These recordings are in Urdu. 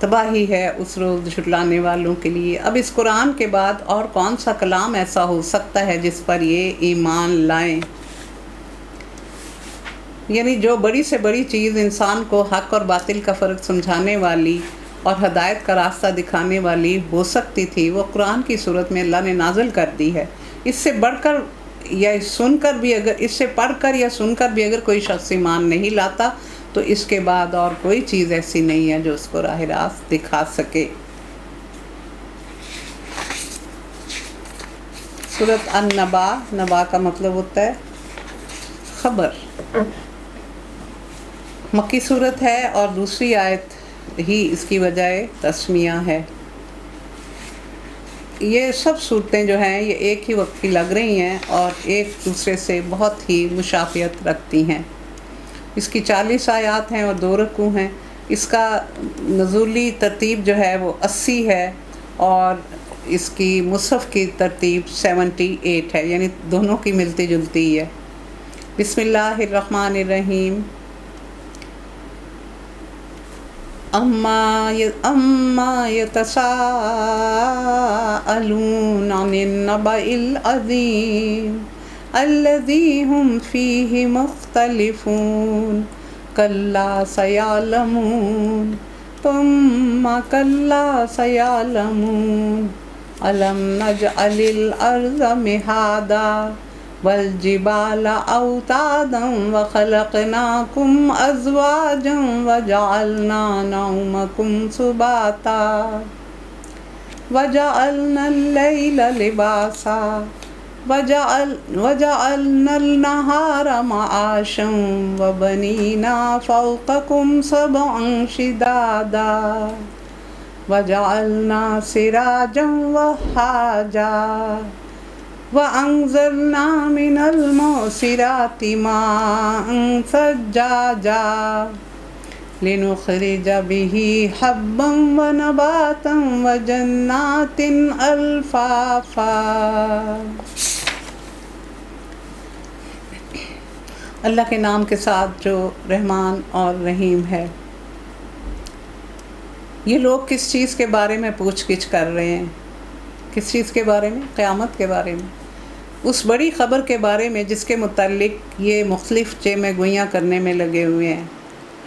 تباہی ہے اس روز جھٹلانے والوں کے لیے۔ اب اس قرآن کے بعد اور کون سا کلام ایسا ہو سکتا ہے جس پر یہ ایمان لائیں؟ یعنی جو بڑی سے بڑی چیز انسان کو حق اور باطل کا فرق سمجھانے والی اور ہدایت کا راستہ دکھانے والی ہو سکتی تھی، وہ قرآن کی صورت میں اللہ نے نازل کر دی ہے۔ اس سے بڑھ کر یا سن کر بھی اگر اس سے پڑھ کر یا سن کر بھی اگر کوئی شخص ایمان نہیں لاتا تو اس کے بعد اور کوئی چیز ایسی نہیں ہے جو اس کو راہ راست دکھا سکے۔ سورۃ النبا، نبا کا مطلب ہوتا ہے خبر، مکی صورت ہے اور دوسری آیت ہی اس کی بجائے تسمیہ ہے۔ یہ سب صورتیں جو ہیں یہ ایک ہی وقت کی لگ رہی ہیں اور ایک دوسرے سے بہت ہی مشابہت رکھتی ہیں۔ اس کی 40 آیات ہیں اور 2 رکوع ہیں۔ اس کا نزولی ترتیب جو ہے وہ 80 ہے اور اس کی مصحف کی ترتیب 78 ہے، یعنی دونوں کی ملتی جلتی ہے۔ بسم اللہ الرحمن الرحیم۔ اما يتساءلون عن النبأ العظیم الذی هم فیہ مختلفون کلا سیعلمون ثم کلا سیعلمون الم نجعل الارض مہادا والجبال اوتادا وخلقناکم ازواجا وجعلنا نومکم سباتا وجعلنا اللیل لباسا وجعلنا النہار معاشا وبنینا فوقکم سبعا شدادا وجعلنا سراجا وہاجا وَأَنزَلْنَا مِنَ الْمُعْصِرَاتِ مَاءً ثَجَّاجًا لِنُخْرِجَ بِهِ حَبًّا وَنَبَاتًا وَجَنَّاتٍ أَلْفَافًا۔ اللہ کے نام کے ساتھ جو رحمان اور رحیم ہے۔ یہ لوگ کس چیز کے بارے میں پوچھ گچھ کر رہے ہیں؟ کس چیز کے بارے میں؟ قیامت کے بارے میں، اس بڑی خبر کے بارے میں جس کے متعلق یہ مختلف چیمیں گوئیاں کرنے میں لگے ہوئے ہیں۔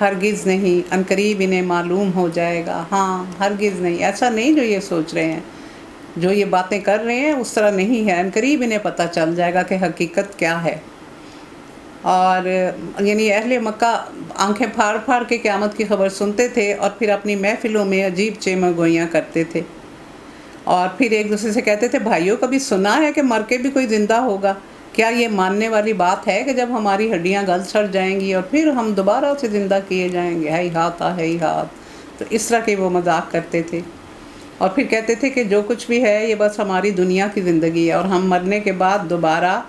ہرگز نہیں، عنقریب انہیں معلوم ہو جائے گا۔ ہاں، ہرگز نہیں، ایسا نہیں جو یہ سوچ رہے ہیں، جو یہ باتیں کر رہے ہیں اس طرح نہیں ہے۔ عنقریب انہیں پتہ چل جائے گا کہ حقیقت کیا ہے۔ اور یعنی اہل مکہ آنکھیں پھاڑ پھاڑ کے قیامت کی خبر سنتے تھے اور پھر اپنی محفلوں میں عجیب چیمیں گوئیاں کرتے تھے اور پھر ایک دوسرے سے کہتے تھے، بھائیوں کبھی سنا ہے کہ مر کے بھی کوئی زندہ ہوگا؟ کیا یہ ماننے والی بات ہے کہ جب ہماری ہڈیاں گل سڑ جائیں گی اور پھر ہم دوبارہ سے زندہ کیے جائیں گے؟ ہے ہاتھ ہے ہاتھ۔ تو اس طرح کے وہ مذاق کرتے تھے اور پھر کہتے تھے کہ جو کچھ بھی ہے یہ بس ہماری دنیا کی زندگی ہے اور ہم مرنے کے بعد دوبارہ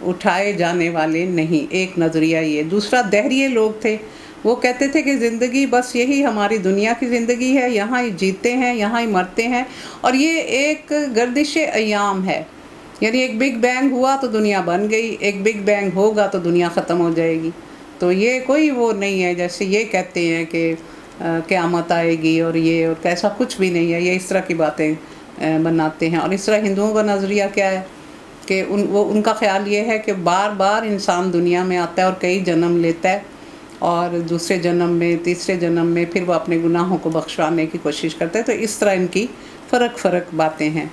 اٹھائے جانے والے نہیں۔ ایک نظریہ یہ۔ دوسرا دہریے لوگ تھے، وہ کہتے تھے کہ زندگی بس یہی ہماری دنیا کی زندگی ہے، یہاں ہی جیتے ہیں، یہاں ہی مرتے ہیں اور یہ ایک گردش ایام ہے۔ یعنی ایک بگ بینگ ہوا تو دنیا بن گئی، ایک بگ بینگ ہوگا تو دنیا ختم ہو جائے گی۔ تو یہ کوئی وہ نہیں ہے جیسے یہ کہتے ہیں کہ قیامت آئے گی اور یہ اور ایسا کچھ بھی نہیں ہے۔ یہ اس طرح کی باتیں بناتے ہیں۔ اور اس طرح ہندوؤں کا نظریہ کیا ہے کہ ان کا خیال یہ ہے کہ بار بار انسان دنیا میں آتا ہے اور کئی جنم لیتا ہے اور دوسرے جنم میں، تیسرے جنم میں پھر وہ اپنے گناہوں کو بخشوانے کی کوشش کرتے ہیں۔ تو اس طرح ان کی فرق باتیں ہیں۔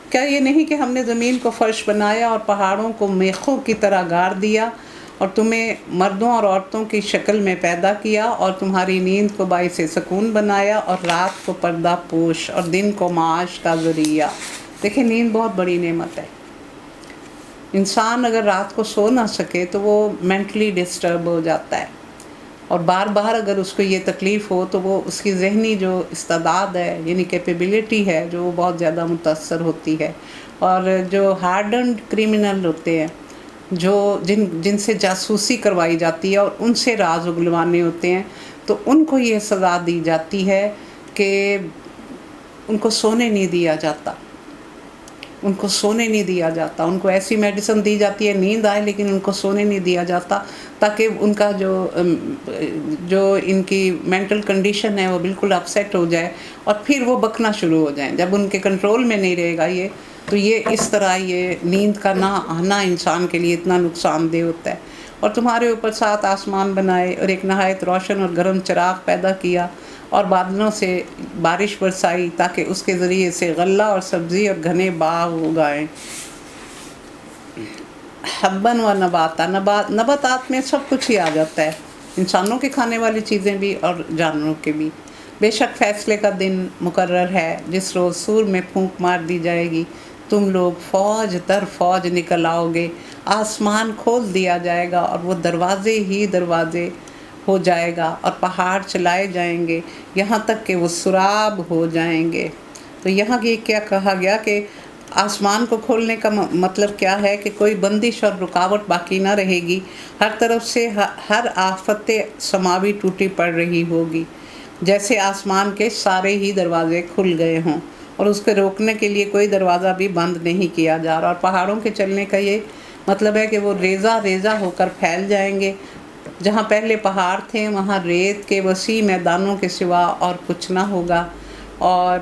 کیا یہ نہیں کہ ہم نے زمین کو فرش بنایا اور پہاڑوں کو میخوں کی طرح گاڑ دیا اور تمہیں مردوں اور عورتوں کی شکل میں پیدا کیا اور تمہاری نیند کو باعث سکون بنایا اور رات کو پردہ پوش اور دن کو معاش کا ذریعہ۔ دیکھیں، نیند بہت بڑی نعمت ہے۔ انسان اگر رات کو سو نہ سکے تو وہ مینٹلی ڈسٹرب ہو جاتا ہے اور بار بار اگر اس کو یہ تکلیف ہو تو وہ اس کی ذہنی جو استعداد ہے، یعنی کیپیبلٹی ہے، جو وہ بہت زیادہ متاثر ہوتی ہے۔ اور جو ہارڈنڈ کرمنل ہوتے ہیں، جو جن سے جاسوسی کروائی جاتی ہے اور ان سے راز اگلوانے ہوتے ہیں، تو ان کو یہ سزا دی جاتی ہے کہ ان کو سونے نہیں دیا جاتا۔ ان کو سونے نہیں دیا جاتا، ان کو ایسی میڈیسن دی جاتی ہے نیند آئے لیکن ان کو سونے نہیں دیا جاتا، تاکہ ان کا جو ان کی مینٹل کنڈیشن ہے وہ بالکل اپسیٹ ہو جائے اور پھر وہ بکنا شروع ہو جائیں جب ان کے کنٹرول میں نہیں رہے گا یہ، تو یہ اس طرح یہ نیند کا نہ آنا انسان کے لیے اتنا نقصان دہ ہوتا ہے۔ اور تمہارے اوپر 7 آسمان بنائے اور ایک نہایت روشن اور گرم چراغ پیدا کیا اور بادلوں سے بارش برسائی تاکہ اس کے ذریعے سے غلہ اور سبزی اور گھنے باغ اگائیں۔ حبن و نباتات میں سب کچھ ہی آ جاتا ہے، انسانوں کے کھانے والی چیزیں بھی اور جانوروں کے بھی۔ بے شک فیصلے کا دن مقرر ہے جس روز سور میں پھونک مار دی جائے گی، تم لوگ فوج در فوج نکل آؤ گے، آسمان کھول دیا جائے گا اور وہ دروازے ہی دروازے ہو جائے گا اور پہاڑ چلائے جائیں گے یہاں تک کہ وہ سراب ہو جائیں گے۔ تو یہاں یہ کیا کہا گیا کہ آسمان کو کھولنے کا مطلب کیا ہے کہ کوئی بندش اور رکاوٹ باقی نہ رہے گی، ہر طرف سے ہر آفت سماوی ٹوٹی پڑ رہی ہوگی، جیسے آسمان کے سارے ہی دروازے کھل گئے ہوں اور اس کے روکنے کے لیے کوئی دروازہ بھی بند نہیں کیا جا رہا۔ اور پہاڑوں کے چلنے کا یہ مطلب ہے کہ وہ ریزہ ریزہ ہو کر پھیل جائیں گے، جہاں پہلے پہاڑ تھے وہاں ریت کے وسیع میدانوں کے سوا اور کچھ نہ ہوگا۔ اور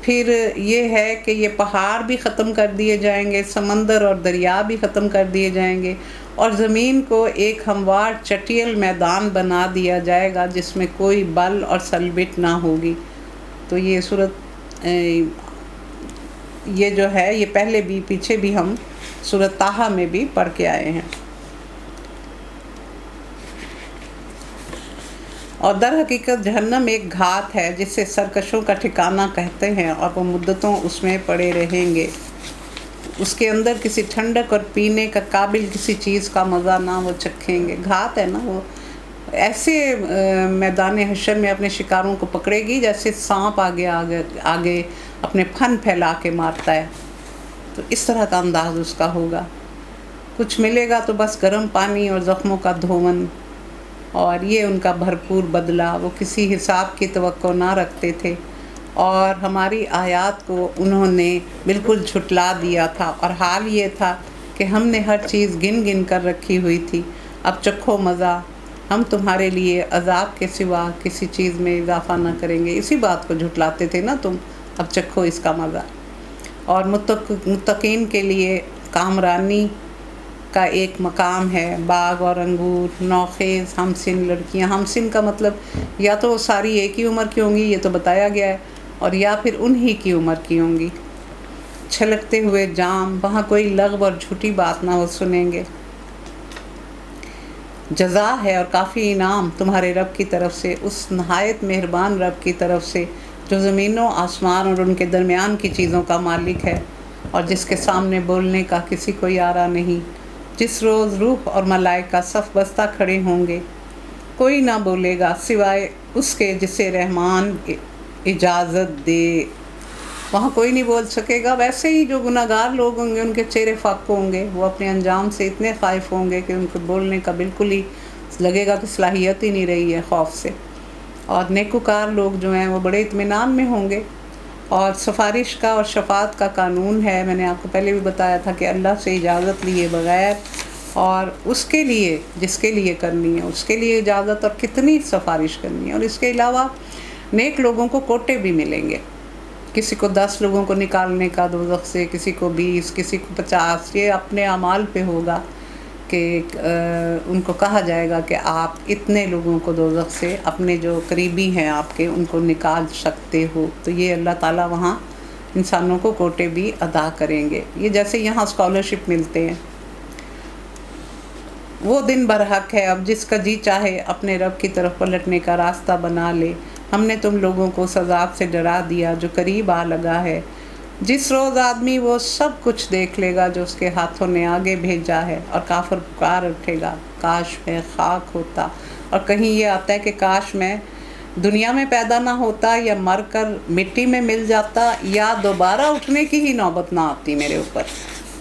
پھر یہ ہے کہ یہ پہاڑ بھی ختم کر دیے جائیں گے، سمندر اور دریا بھی ختم کر دیے جائیں گے، اور زمین کو ایک ہموار چٹیل میدان بنا دیا جائے گا جس میں کوئی بل اور سلبٹ نہ ہوگی۔ تو یہ صورت یہ جو ہے یہ پہلے بھی پیچھے بھی ہم سورۃ طٰہٰ میں بھی پڑھ کے آئے ہیں۔ اور در حقیقت جہنم ایک گھات ہے جسے سرکشوں کا ٹھکانہ کہتے ہیں، اور وہ مدتوں اس میں پڑے رہیں گے۔ اس کے اندر کسی ٹھنڈک اور پینے کا قابل کسی چیز کا مزہ نہ وہ چکھیں گے۔ گھات ہے نا، وہ ایسے میدان حشر میں اپنے شکاروں کو پکڑے گی جیسے سانپ آگے اپنے پھن پھیلا کے مارتا ہے، تو اس طرح کا انداز اس کا ہوگا۔ کچھ ملے گا تو بس گرم پانی اور زخموں کا دھون، اور یہ ان کا بھرپور بدلہ۔ وہ کسی حساب کی توقع نہ رکھتے تھے اور ہماری آیات کو انہوں نے بالکل جھٹلا دیا تھا، اور حال یہ تھا کہ ہم نے ہر چیز گن گن کر رکھی ہوئی تھی۔ اب چکھو مزہ، ہم تمہارے لیے عذاب کے سوا کسی چیز میں اضافہ نہ کریں گے۔ اسی بات کو جھٹلاتے تھے نا تم، اب چکھو اس کا مزہ۔ اور متقین کے لیے کامرانی کا ایک مقام ہے، باغ اور انگور، نوخیز ہمسن لڑکیاں۔ ہمسن کا مطلب یا تو وہ ساری ایک ہی عمر کی ہوں گی، یہ تو بتایا گیا ہے، اور یا پھر انہی کی عمر کی ہوں گی۔ چھلکتے ہوئے جام، وہاں کوئی لغو اور جھوٹی بات نہ وہ سنیں گے۔ جزا ہے اور کافی انعام تمہارے رب کی طرف سے، اس نہایت مہربان رب کی طرف سے جو زمینوں آسمان اور ان کے درمیان کی چیزوں کا مالک ہے، اور جس کے سامنے بولنے کا کسی کو یارہ نہیں۔ جس روز روح اور ملائکہ صف بستہ کھڑے ہوں گے، کوئی نہ بولے گا سوائے اس کے جسے رحمان اجازت دے۔ وہاں کوئی نہیں بول سکے گا۔ ویسے ہی جو گناہ گار لوگ ہوں گے ان کے چہرے فاق ہوں گے، وہ اپنے انجام سے اتنے خائف ہوں گے کہ ان کو بولنے کا بالکل ہی لگے گا کہ صلاحیت ہی نہیں رہی ہے خوف سے۔ اور نیکوکار لوگ جو ہیں وہ بڑے اطمینان میں ہوں گے۔ اور سفارش کا اور شفاعت کا قانون ہے، میں نے آپ کو پہلے بھی بتایا تھا کہ اللہ سے اجازت لیے بغیر، اور اس کے لیے جس کے لیے کرنی ہے اس کے لیے اجازت، اور کتنی سفارش کرنی ہے۔ اور اس کے علاوہ نیک لوگوں کو کوٹے بھی ملیں گے، کسی کو 10 لوگوں کو نکالنے کا دوزخ سے، کسی کو 20، کسی کو 50۔ یہ اپنے اعمال پہ ہوگا کہ ان کو کہا جائے گا کہ آپ اتنے لوگوں کو دوزخ سے، اپنے جو قریبی ہیں آپ کے، ان کو نکال سکتے ہو۔ تو یہ اللہ تعالیٰ وہاں انسانوں کو کوٹے بھی ادا کریں گے، یہ جیسے یہاں اسکالرشپ ملتے ہیں۔ وہ دن برحق ہے، اب جس کا جی چاہے اپنے رب کی طرف پلٹنے کا راستہ بنا لے۔ ہم نے تم لوگوں کو اس عذاب سے ڈرا دیا جو قریب آ لگا ہے۔ جس روز آدمی وہ سب کچھ دیکھ لے گا جو اس کے ہاتھوں نے آگے بھیجا ہے، اور کافر پکار اٹھے گا، کاش میں خاک ہوتا۔ اور کہیں یہ آتا ہے کہ کاش میں دنیا میں پیدا نہ ہوتا، یا مر کر مٹی میں مل جاتا، یا دوبارہ اٹھنے کی ہی نوبت نہ آتی میرے اوپر۔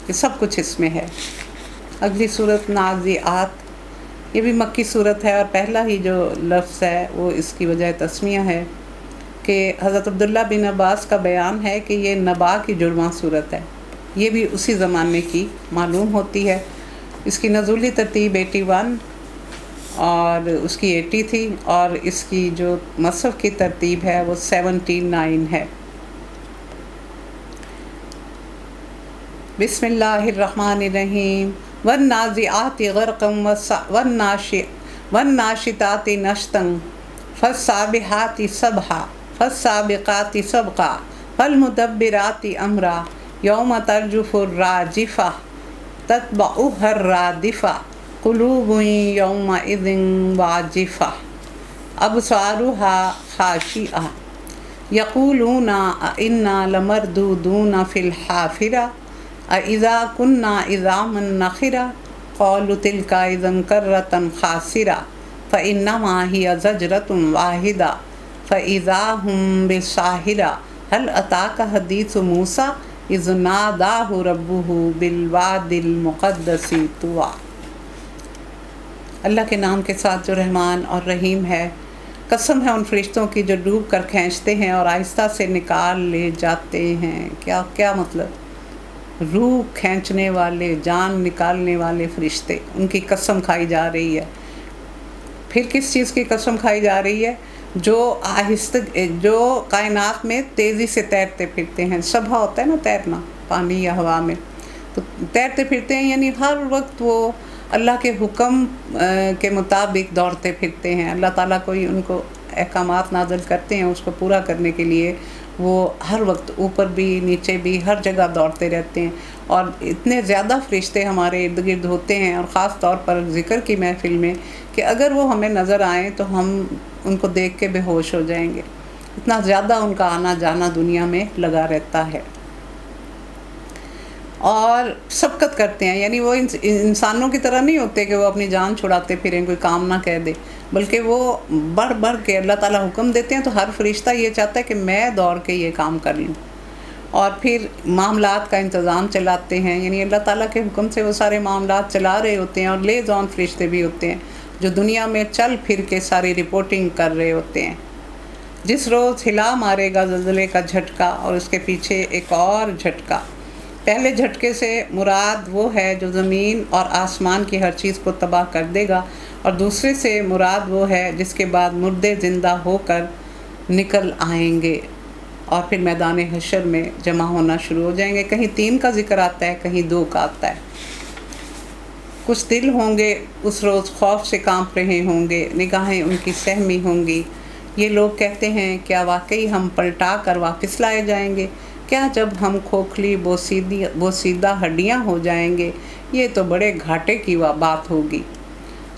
یہ سب کچھ اس میں ہے۔ اگلی صورت نازعات، یہ بھی مکی صورت ہے، اور پہلا ہی جو لفظ ہے وہ اس کی وجہ تسمیہ ہے۔ کہ حضرت عبداللہ بن عباس کا بیان ہے کہ یہ نبا کی جرواں صورت ہے، یہ بھی اسی زمانے کی معلوم ہوتی ہے۔ اس کی نزولی ترتیب 81 اور اس کی 80 تھی، اور اس کی جو مصحف کی ترتیب ہے وہ 79 ہے۔ بسم اللہ الرحمن الرحیم۔ والنازعات غرقا والناشطات نشطا فالسابحات سبحا فالسابقات سبقا فالمدبرات امرا یوم ترجف الراجفہ تتبعها الرادفہ قلوب یومئذ واجفہ ابصارها خاشعہ یقولون انا لمردودون فی الحافرہ اذا كنا عظاما نخرة قالوا تلك اذا كرة خاسرة فانما هي زجرة واحدة فاذا هم بالساهرة هل اتاك حديث موسى اذ ناداه ربه بالواد المقدس طوى۔ اللہ کے نام کے ساتھ جو رحمان اور رحیم ہے، قسم ہے ان فرشتوں کی جو ڈوب کر کھینچتے ہیں اور آہستہ سے نکال لے جاتے ہیں۔ کیا مطلب؟ روح کھینچنے والے، جان نکالنے والے فرشتے، ان کی قسم کھائی جا رہی ہے۔ پھر کس چیز کی قسم کھائی جا رہی ہے؟ جو کائنات میں تیزی سے تیرتے پھرتے ہیں۔ سبحہ ہوتا ہے نا تیرنا، پانی یا ہوا میں، تو تیرتے پھرتے ہیں، یعنی ہر وقت وہ اللہ کے حکم کے مطابق دوڑتے پھرتے ہیں۔ اللہ تعالیٰ کوئی ان کو احکامات نازل کرتے ہیں، اس کو پورا کرنے کے لیے وہ ہر وقت اوپر بھی نیچے بھی ہر جگہ دوڑتے رہتے ہیں۔ اور اتنے زیادہ فرشتے ہمارے ارد گرد ہوتے ہیں، اور خاص طور پر ذکر کی محفل میں، کہ اگر وہ ہمیں نظر آئیں تو ہم ان کو دیکھ کے بے ہوش ہو جائیں گے، اتنا زیادہ ان کا آنا جانا دنیا میں لگا رہتا ہے۔ اور سبقت کرتے ہیں، یعنی وہ انسانوں کی طرح نہیں ہوتے کہ وہ اپنی جان چھڑاتے پھریں، کوئی کام نہ کہہ دے، بلکہ وہ بڑھ بڑھ کے اللہ تعالیٰ حکم دیتے ہیں تو ہر فرشتہ یہ چاہتا ہے کہ میں دوڑ کے یہ کام کر لوں، اور پھر معاملات کا انتظام چلاتے ہیں، یعنی اللہ تعالیٰ کے حکم سے وہ سارے معاملات چلا رہے ہوتے ہیں۔ اور لیزون فرشتے بھی ہوتے ہیں جو دنیا میں چل پھر کے ساری رپورٹنگ کر رہے ہوتے ہیں۔ جس روز ہلا مارے گا زلزلے کا جھٹکا، اور اس کے پیچھے ایک اور جھٹکا۔ پہلے جھٹکے سے مراد وہ ہے جو زمین اور آسمان کی ہر چیز کو تباہ کر دے گا، اور دوسرے سے مراد وہ ہے جس کے بعد مردے زندہ ہو کر نکل آئیں گے اور پھر میدان حشر میں جمع ہونا شروع ہو جائیں گے۔ کہیں 3 کا ذکر آتا ہے، کہیں 2 کا آتا ہے۔ کچھ دل ہوں گے اس روز خوف سے کانپ رہے ہوں گے، نگاہیں ان کی سہمی ہوں گی۔ یہ لوگ کہتے ہیں کیا واقعی ہم پلٹا کر واپس لائے جائیں گے؟ کیا جب ہم کھوکھلی بوسیدہ ہڈیاں ہو جائیں گے؟ یہ تو بڑے گھاٹے کی بات ہوگی۔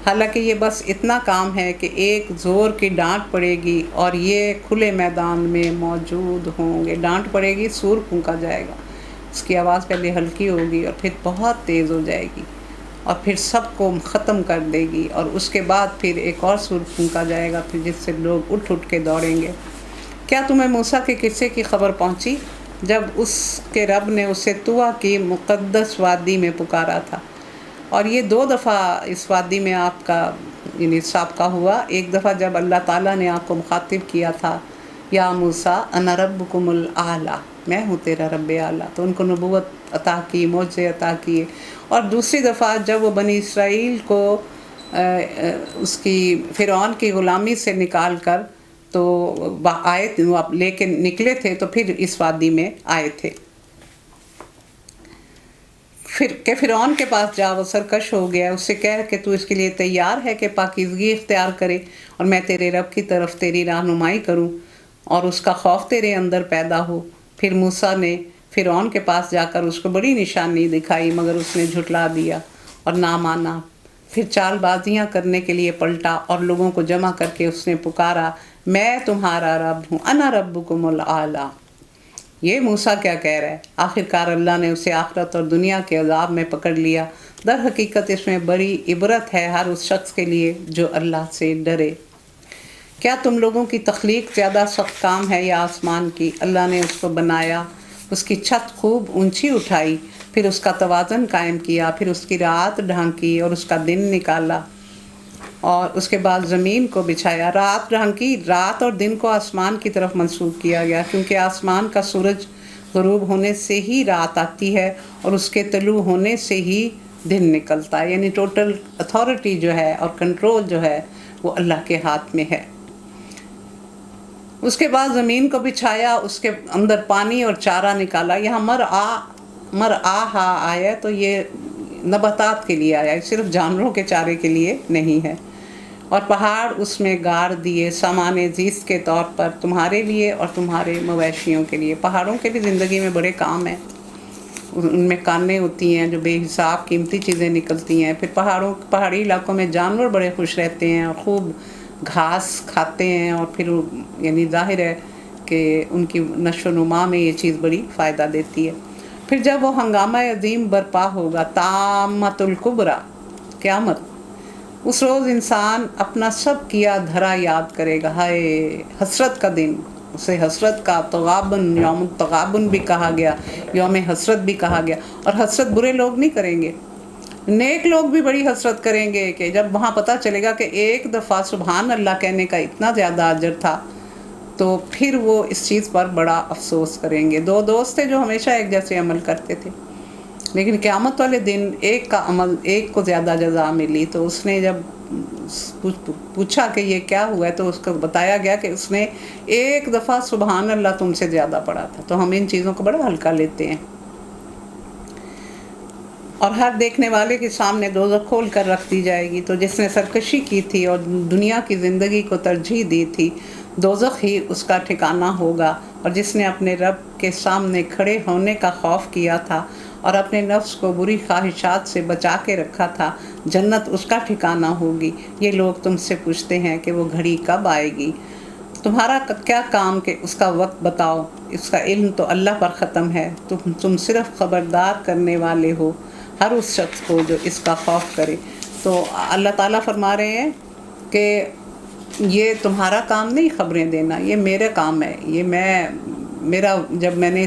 حالانکہ یہ بس اتنا کام ہے کہ ایک زور کی ڈانٹ پڑے گی اور یہ کھلے میدان میں موجود ہوں گے۔ ڈانٹ پڑے گی، سور پھونکا جائے گا، اس کی آواز پہلے ہلکی ہوگی اور پھر بہت تیز ہو جائے گی، اور پھر سب کو ختم کر دے گی، اور اس کے بعد پھر ایک اور سور پھونکا جائے گا، پھر جس سے لوگ اٹھ اٹھ کے دوڑیں گے۔ کیا تمہیں موسیٰ کے قصے کی خبر پہنچی جب اس کے رب نے اسے طویٰ کی مقدس وادی میں پکارا تھا؟ اور یہ 2 دفعہ اس وادی میں آپ کا یعنی سابقہ ہوا۔ ایک دفعہ جب اللہ تعالیٰ نے آپ کو مخاطب کیا تھا، یا موسیٰ انا ربکم الاعلیٰ، میں ہوں تیرا رب اعلیٰ، تو ان کو نبوت عطا کی، معجزے عطا کیے۔ اور دوسری دفعہ جب وہ بنی اسرائیل کو اس کی فرعون کی غلامی سے نکال کر تو آئے لے کے نکلے تھے، تو پھر اس وادی میں آئے تھے۔ پھر کہ فرعون کے پاس جا، وہ سرکش ہو گیا، اس سے کہہ کہ تو اس کے لیے تیار ہے کہ پاکیزگی اختیار کرے اور میں تیرے رب کی طرف تیری رہنمائی کروں اور اس کا خوف تیرے اندر پیدا ہو۔ پھر موسیٰ نے فرعون کے پاس جا کر اس کو بڑی نشانی دکھائی، مگر اس نے جھٹلا دیا اور نہ مانا۔ پھر چال بازیاں کرنے کے لیے پلٹا اور لوگوں کو جمع کر کے اس نے پکارا، میں تمہارا رب ہوں، انا ربکم الاعلیٰ۔ یہ موسیٰ کیا کہہ رہا ہے؟ آخرکار اللہ نے اسے آخرت اور دنیا کے عذاب میں پکڑ لیا۔ در حقیقت اس میں بڑی عبرت ہے ہر اس شخص کے لیے جو اللہ سے ڈرے۔ کیا تم لوگوں کی تخلیق زیادہ سخت کام ہے یا آسمان کی؟ اللہ نے اس کو بنایا، اس کی چھت خوب اونچی اٹھائی، پھر اس کا توازن قائم کیا، پھر اس کی رات ڈھانکی اور اس کا دن نکالا۔ اور اس کے بعد زمین کو بچھایا. رات ڈھانکی، رات اور دن کو آسمان کی طرف منسوب کیا گیا، کیونکہ آسمان کا سورج غروب ہونے سے ہی رات آتی ہے اور اس کے طلوع ہونے سے ہی دن نکلتا ہے. یعنی ٹوٹل اتھارٹی جو ہے اور کنٹرول جو ہے وہ اللہ کے ہاتھ میں ہے. اس کے بعد زمین کو بچھایا، اس کے اندر پانی اور چارہ نکالا. یہاں مرآہا آیا تو یہ نباتات کے لیے آیا ہے، صرف جانوروں کے چارے کے لیے نہیں ہے. اور پہاڑ اس میں گاڑ دیے سامان زیست کے طور پر تمہارے لیے اور تمہارے مویشیوں کے لیے. پہاڑوں کے بھی زندگی میں بڑے کام ہیں، ان میں کانیں ہوتی ہیں جو بے حساب قیمتی چیزیں نکلتی ہیں. پھر پہاڑی علاقوں میں جانور بڑے خوش رہتے ہیں اور خوب گھاس کھاتے ہیں، اور پھر یعنی ظاہر ہے کہ ان کی نشو و نما میں یہ چیز بڑی فائدہ دیتی ہے. پھر جب وہ ہنگامہ عظیم برپا ہوگا، تامۃ الکبریٰ، قیامت، اس روز انسان اپنا سب کیا دھرا یاد کرے گا. ہائے حسرت کا دن، اسے حسرت کا تغابن، یوم التغابن بھی کہا گیا، یوم حسرت بھی کہا گیا. اور حسرت برے لوگ نہیں کریں گے، نیک لوگ بھی بڑی حسرت کریں گے کہ جب وہاں پتہ چلے گا کہ ایک دفعہ سبحان اللہ کہنے کا اتنا زیادہ اجر تھا، تو پھر وہ اس چیز پر بڑا افسوس کریں گے. دو دوست تھے جو ہمیشہ ایک جیسے عمل کرتے تھے، لیکن قیامت والے دن ایک کا عمل ایک کو زیادہ جزا ملی. تو اس نے جب پوچھا کہ یہ کیا ہوا ہے تو اس کو بتایا گیا کہ اس نے ایک دفعہ سبحان اللہ تم سے زیادہ پڑھا تھا. تو ہم ان چیزوں کو بڑا ہلکا لیتے ہیں. اور ہر دیکھنے والے کے سامنے دوزخ کھول کر رکھ دی جائے گی. تو جس نے سرکشی کی تھی اور دنیا کی زندگی کو ترجیح دی تھی، دوزخ ہی اس کا ٹھکانہ ہوگا. اور جس نے اپنے رب کے سامنے کھڑے ہونے کا خوف کیا تھا اور اپنے نفس کو بری خواہشات سے بچا کے رکھا تھا، جنت اس کا ٹھکانہ ہوگی. یہ لوگ تم سے پوچھتے ہیں کہ وہ گھڑی کب آئے گی، تمہارا کیا کام کہ اس کا وقت بتاؤ. اس کا علم تو اللہ پر ختم ہے، تم صرف خبردار کرنے والے ہو ہر اس شخص کو جو اس کا خوف کرے. تو اللہ تعالیٰ فرما رہے ہیں کہ یہ تمہارا کام نہیں خبریں دینا، یہ میرا کام ہے. یہ میرا جب میں نے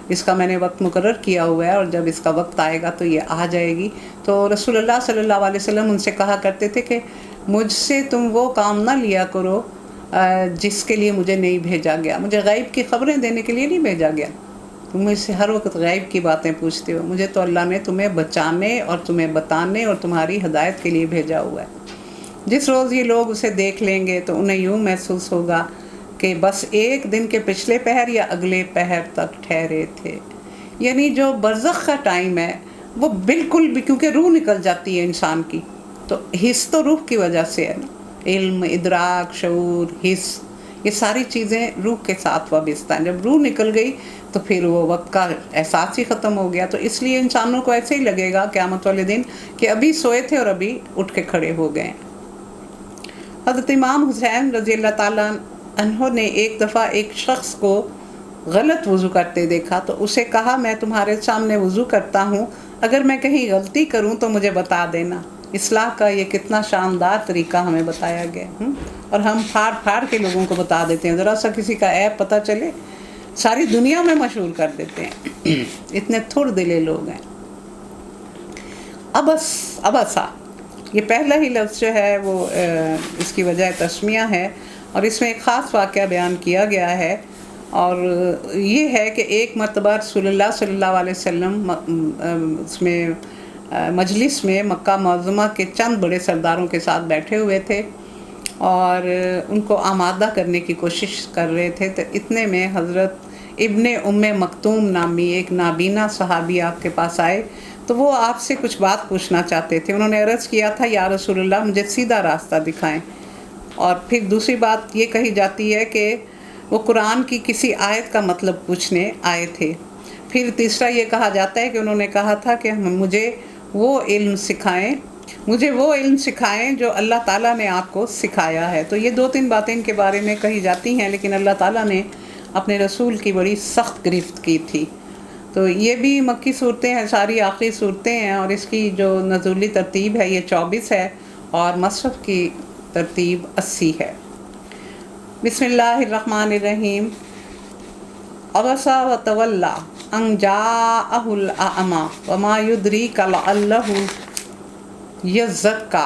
اس کا میں نے وقت مقرر کیا ہوا ہے، اور جب اس کا وقت آئے گا تو یہ آ جائے گی. تو رسول اللہ صلی اللہ علیہ وسلم ان سے کہا کرتے تھے کہ مجھ سے تم وہ کام نہ لیا کرو جس کے لیے مجھے نہیں بھیجا گیا. مجھے غیب کی خبریں دینے کے لیے نہیں بھیجا گیا. تم مجھ سے ہر وقت غیب کی باتیں پوچھتے ہو. مجھے تو اللہ نے تمہیں بچانے اور تمہیں بتانے اور تمہاری ہدایت کے لیے بھیجا ہوا ہے. جس روز یہ لوگ اسے دیکھ لیں گے تو انہیں یوں محسوس ہوگا کہ بس ایک دن کے پچھلے پہر یا اگلے پہر تک ٹھہرے تھے. یعنی جو برزخ کا ٹائم ہے وہ بالکل بھی، کیونکہ روح نکل جاتی ہے انسان کی، تو حس تو روح کی وجہ سے ہے نا. علم، ادراک، شعور، حس، یہ ساری چیزیں روح کے ساتھ وابستہ ہیں. جب روح نکل گئی تو پھر وہ وقت کا احساس ہی ختم ہو گیا. تو اس لیے انسانوں کو ایسے ہی لگے گا قیامت والے دن کہ ابھی سوئے تھے اور ابھی اٹھ کے کھڑے ہو گئے. حضرت امام حسین رضی اللہ تعالیٰ عنہ نے ایک دفعہ ایک شخص کو غلط وضو کرتے دیکھا تو اسے کہا میں تمہارے سامنے وضو کرتا ہوں، اگر میں کہیں غلطی کروں تو مجھے بتا دینا. اصلاح کا یہ کتنا شاندار طریقہ ہمیں بتایا گیا، اور ہم پھاڑ کے لوگوں کو بتا دیتے ہیں. ذرا سا کسی کا عیب پتہ چلے ساری دنیا میں مشہور کر دیتے ہیں. اتنے تھوڑ دلے لوگ ہیں. ابسا، یہ پہلا ہی لفظ جو ہے وہ اس کی وجہ تسمیہ ہے، اور اس میں ایک خاص واقعہ بیان کیا گیا ہے. اور یہ ہے کہ ایک مرتبہ رسول اللہ صلی اللہ علیہ وسلم اس میں مجلس میں مکہ معظمہ کے چند بڑے سرداروں کے ساتھ بیٹھے ہوئے تھے اور ان کو آمادہ کرنے کی کوشش کر رہے تھے. تو اتنے میں حضرت ابن ام مکتوم نامی ایک نابینا صحابی آپ کے پاس آئے. تو وہ آپ سے کچھ بات پوچھنا چاہتے تھے. انہوں نے عرض کیا تھا یا رسول اللہ مجھے سیدھا راستہ دکھائیں. اور پھر دوسری بات یہ کہی جاتی ہے کہ وہ قرآن کی کسی آیت کا مطلب پوچھنے آئے تھے. پھر تیسرا یہ کہا جاتا ہے کہ انہوں نے کہا تھا کہ مجھے وہ علم سکھائیں جو اللہ تعالیٰ نے آپ کو سکھایا ہے. تو یہ 2-3 باتیں ان کے بارے میں کہی جاتی ہیں، لیکن اللہ تعالیٰ نے اپنے رسول کی بڑی سخت گرفت کی تھی. تو یہ بھی مکی صورتیں ہیں، ساری آخری صورتیں ہیں، اور اس کی جو نزولی ترتیب ہے یہ 24 ہے اور مصحف کی ترتیب 80 ہے. بسم اللہ الرحمن الرحیم. عبس وتولی ان جاءہ الاعمی وما یدریک لعلہ یزکی.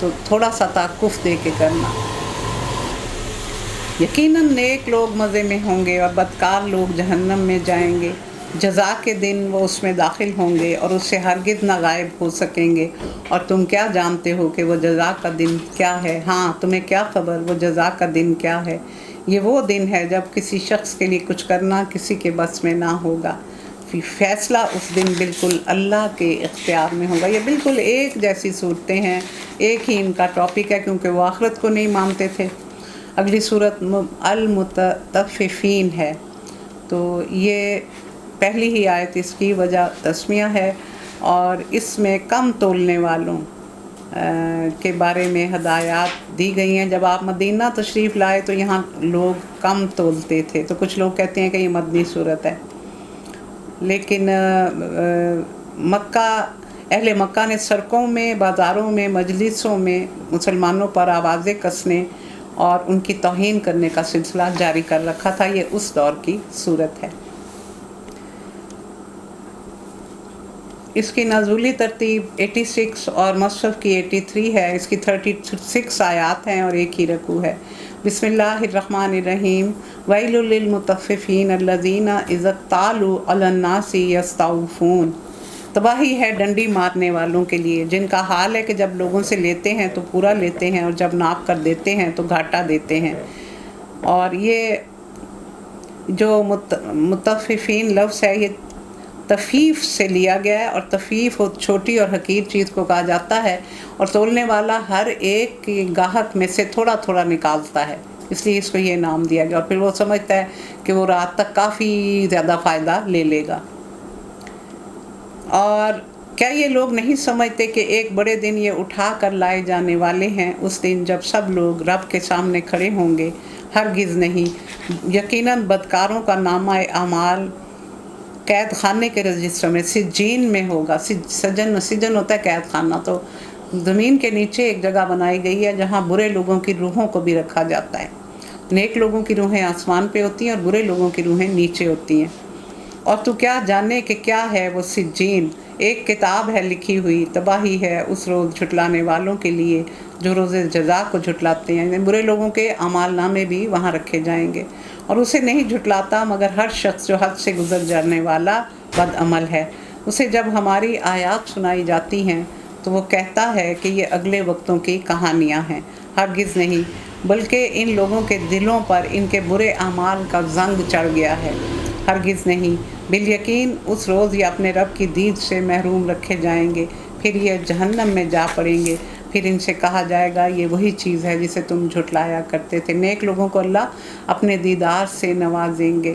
تو تھوڑا سا تعقف دے کے کرنا۔ یقیناً نیک لوگ مزے میں ہوں گے اور بدکار لوگ جہنم میں جائیں گے۔ جزا کے دن وہ اس میں داخل ہوں گے اور اس سے ہرگز نہ غائب ہو سکیں گے۔ اور تم کیا جانتے ہو کہ وہ جزا کا دن کیا ہے؟ ہاں، تمہیں کیا خبر وہ جزا کا دن کیا ہے؟ یہ وہ دن ہے جب کسی شخص کے لیے کچھ کرنا کسی کے بس میں نہ ہوگا۔ فیصلہ اس دن بالکل اللہ کے اختیار میں ہوگا۔ یہ بالکل ایک جیسی صورتیں ہیں، ایک ہی ان کا ٹاپک ہے، کیونکہ وہ آخرت کو نہیں مانتے تھے۔ اگلی صورت المطففین ہے، تو یہ پہلی ہی آیت اس کی وجہ تسمیہ ہے، اور اس میں کم تولنے والوں کے بارے میں ہدایات دی گئی ہیں۔ جب آپ مدینہ تشریف لائے تو یہاں لوگ کم تولتے تھے، تو کچھ لوگ کہتے ہیں کہ یہ مدنی صورت ہے، لیکن اہل مکہ نے سڑکوں میں، بازاروں میں، مجلسوں میں مسلمانوں پر آوازیں کسنے اور ان کی توہین کرنے کا سلسلہ جاری کر رکھا تھا۔ یہ اس دور کی صورت ہے۔ اس کی نزولی ترتیب 86 اور مصحف کی 83 ہے۔ اس کی 36 آیات ہیں اور ایک ہی رکوع ہے۔ بسم اللہ الرحمن الرحیم۔ ویل للمطففین الذین اذا اکتالوا علی الناس یستوفون۔ تباہی ہے ڈنڈی مارنے والوں کے لیے، جن کا حال ہے کہ جب لوگوں سے لیتے ہیں تو پورا لیتے ہیں، اور جب ناپ کر دیتے ہیں تو گھاٹا دیتے ہیں۔ اور یہ جو مطففین لفظ ہے، یہ تفیف سے لیا گیا ہے، اور تفیف چھوٹی اور حقیر چیز کو کہا جاتا ہے، اور تولنے والا ہر ایک کی گاہک میں سے تھوڑا تھوڑا نکالتا ہے، اس لیے اس کو یہ نام دیا گیا، اور پھر وہ سمجھتا ہے کہ وہ رات تک کافی زیادہ فائدہ لے لے گا۔ اور کیا یہ لوگ نہیں سمجھتے کہ ایک بڑے دن یہ اٹھا کر لائے جانے والے ہیں، اس دن جب سب لوگ رب کے سامنے کھڑے ہوں گے؟ ہرگز نہیں، یقیناً بدکاروں کا نامہ اعمال قید خانے کے رجسٹر میں سجین میں ہوگا۔ سجن ہوتا ہے قید خانہ، تو زمین کے نیچے ایک جگہ بنائی گئی ہے جہاں برے لوگوں کی روحوں کو بھی رکھا جاتا ہے۔ نیک لوگوں کی روحیں آسمان پہ ہوتی ہیں اور برے لوگوں کی روحیں نیچے ہوتی ہیں۔ اور تو کیا جانے کہ کیا ہے وہ سجین؟ ایک کتاب ہے لکھی ہوئی، تباہی ہے اس روز جھٹلانے والوں کے لیے جو روز جزا کو جھٹلاتے ہیں۔ یعنی برے لوگوں کے اعمال نامے بھی وہاں رکھے جائیں گے، اور اسے نہیں جھٹلاتا مگر ہر شخص جو حد سے گزر جانے والا بد عمل ہے۔ اسے جب ہماری آیات سنائی جاتی ہیں تو وہ کہتا ہے کہ یہ اگلے وقتوں کی کہانیاں ہیں۔ ہرگز نہیں، بلکہ ان لوگوں کے دلوں پر ان کے برے اعمال کا زنگ چڑھ گیا ہے۔ ہرگز نہیں، بالیقین اس روز یہ اپنے رب کی دید سے محروم رکھے جائیں گے، پھر یہ جہنم میں جا پڑیں گے۔ پھر ان سے کہا جائے گا یہ وہی چیز ہے جسے تم جھٹلایا کرتے تھے۔ نیک لوگوں کو اللہ اپنے دیدار سے نوازیں گے۔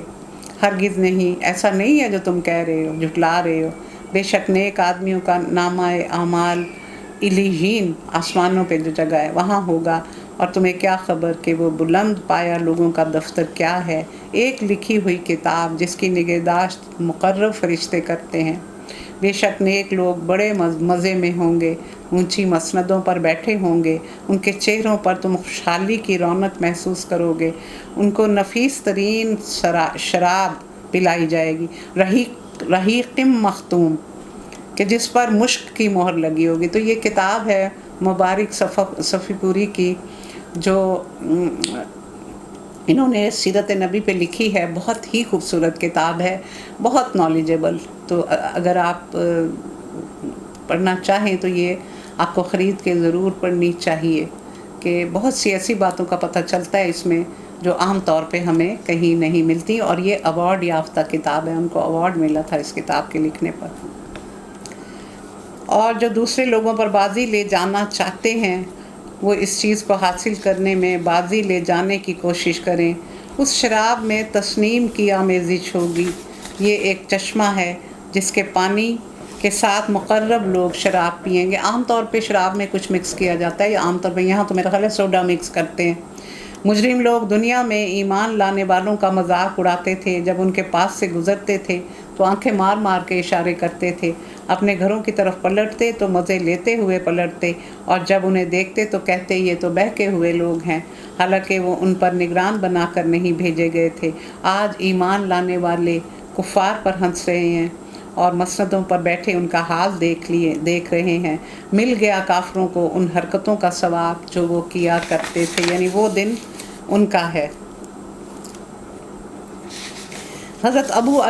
ہرگز نہیں، ایسا نہیں ہے جو تم کہہ رہے ہو، جھٹلا رہے ہو۔ بے شک نیک آدمیوں کا نامہ اعمال علیین، آسمانوں پہ جو جگہ ہے وہاں ہوگا، اور تمہیں کیا خبر کہ وہ بلند پایا لوگوں کا دفتر کیا ہے؟ ایک لکھی ہوئی کتاب جس کی نگہداشت مقرب فرشتے کرتے ہیں۔ بے شک نیک لوگ بڑے مزے میں ہوں گے، اونچی مسندوں پر بیٹھے ہوں گے، ان کے چہروں پر تم خوشحالی کی رونق محسوس کرو گے۔ ان کو نفیس ترین شراب پلائی جائے گی، رحیق مختوم، کہ جس پر مشک کی مہر لگی ہوگی۔ تو یہ کتاب ہے مبارک صفی پوری کی، جو انہوں نے سیرت نبی پہ لکھی ہے۔ بہت ہی خوبصورت کتاب ہے، بہت نالجیبل۔ تو اگر آپ پڑھنا چاہیں تو یہ آپ کو خرید کے ضرور پڑھنی چاہیے، کہ بہت سی ایسی باتوں کا پتہ چلتا ہے اس میں جو عام طور پہ ہمیں کہیں نہیں ملتی، اور یہ ایوارڈ یافتہ کتاب ہے، ان کو ایوارڈ ملا تھا اس کتاب کے لکھنے پر۔ اور جو دوسرے لوگوں پر بازی لے جانا چاہتے ہیں وہ اس چیز کو حاصل کرنے میں بازی لے جانے کی کوشش کریں۔ اس شراب میں تسنیم کی آمیزش ہوگی، یہ ایک چشمہ ہے جس کے پانی کے ساتھ مقرب لوگ شراب پئیں گے۔ عام طور پہ شراب میں کچھ مکس کیا جاتا ہے، یا عام طور پہ یہاں تو میرا خیال ہے سوڈا مکس کرتے ہیں۔ مجرم لوگ دنیا میں ایمان لانے والوں کا مذاق اڑاتے تھے، جب ان کے پاس سے گزرتے تھے تو آنکھیں مار مار کے اشارے کرتے تھے، اپنے گھروں کی طرف پلٹتے تو مزے لیتے ہوئے پلٹتے، اور جب انہیں دیکھتے تو کہتے یہ تو بہکے ہوئے لوگ ہیں، حالانکہ وہ ان پر نگران بنا کر نہیں بھیجے گئے تھے۔ آج ایمان لانے والے کفار پر ہنس رہے ہیں، اور مسندوں پر بیٹھے ان کا حال دیکھ رہے ہیں۔ مل گیا کافروں کو ان حرکتوں کا ثواب جو وہ کیا کرتے تھے، یعنی وہ دن ان کا ہے۔ حضرت ابو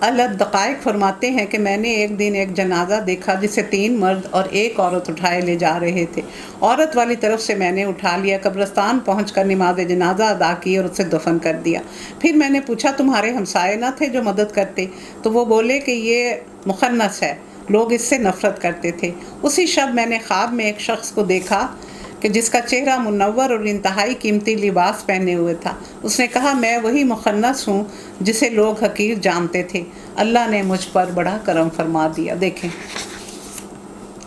الدقائق فرماتے ہیں کہ میں نے ایک دن ایک جنازہ دیکھا جسے 3 مرد اور 1 عورت اٹھائے لے جا رہے تھے۔ عورت والی طرف سے میں نے اٹھا لیا، قبرستان پہنچ کر نماز جنازہ ادا کی اور اسے دفن کر دیا۔ پھر میں نے پوچھا تمہارے ہمسائے نہ تھے جو مدد کرتے؟ تو وہ بولے کہ یہ مخنث ہے، لوگ اس سے نفرت کرتے تھے۔ اسی شب میں نے خواب میں ایک شخص کو دیکھا کہ جس کا چہرہ منور اور انتہائی قیمتی لباس پہنے ہوئے تھا۔ اس نے کہا میں وہی مخنث ہوں جسے لوگ حقیر جانتے تھے، اللہ نے مجھ پر بڑا کرم فرما دیا۔ دیکھیں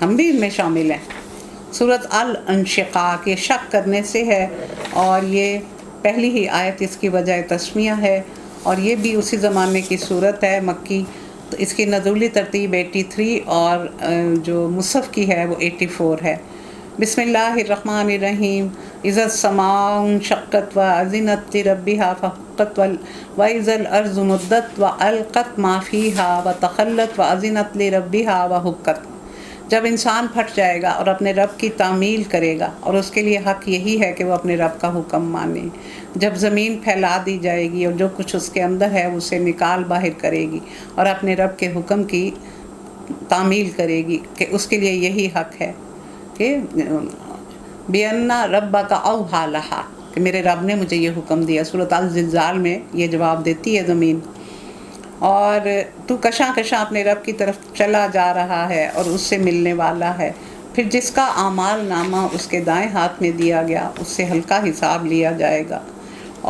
ہم بھی ان میں شامل ہیں۔ سورۃ الانشقاق یہ شک کرنے سے ہے، اور یہ پہلی ہی آیت اس کی وجہ تسمیہ ہے، اور یہ بھی اسی زمانے کی صورت ہے مکی، تو اس کی نزولی ترتیب 83 اور جو مصحف کی ہے وہ 84 ہے۔ بسم اللہ الرحمن الرحیم۔ اذا السماء انشقت واذنت لربها فحقت واذا الارض مدت والقت ما فيها وتخلت واذنت لربها وحقت۔ جب انسان پھٹ جائے گا اور اپنے رب کی تعمیل کرے گا، اور اس کے لیے حق یہی ہے کہ وہ اپنے رب کا حکم مانے۔ جب زمین پھیلا دی جائے گی اور جو کچھ اس کے اندر ہے اسے نکال باہر کرے گی اور اپنے رب کے حکم کی تعمیل کرے گی کہ اس کے لیے یہی حق ہے کہ بِأَنَّ رَبَّكَ أَوْحَىٰ لَهَا، کہ میرے رب نے مجھے یہ حکم دیا۔ سورۃ الزلزال میں یہ جواب دیتی ہے زمین۔ اور تو کشاں کشاں اپنے رب کی طرف چلا جا رہا ہے اور اس سے ملنے والا ہے۔ پھر جس کا اعمال نامہ اس کے دائیں ہاتھ میں دیا گیا اس سے ہلکا حساب لیا جائے گا،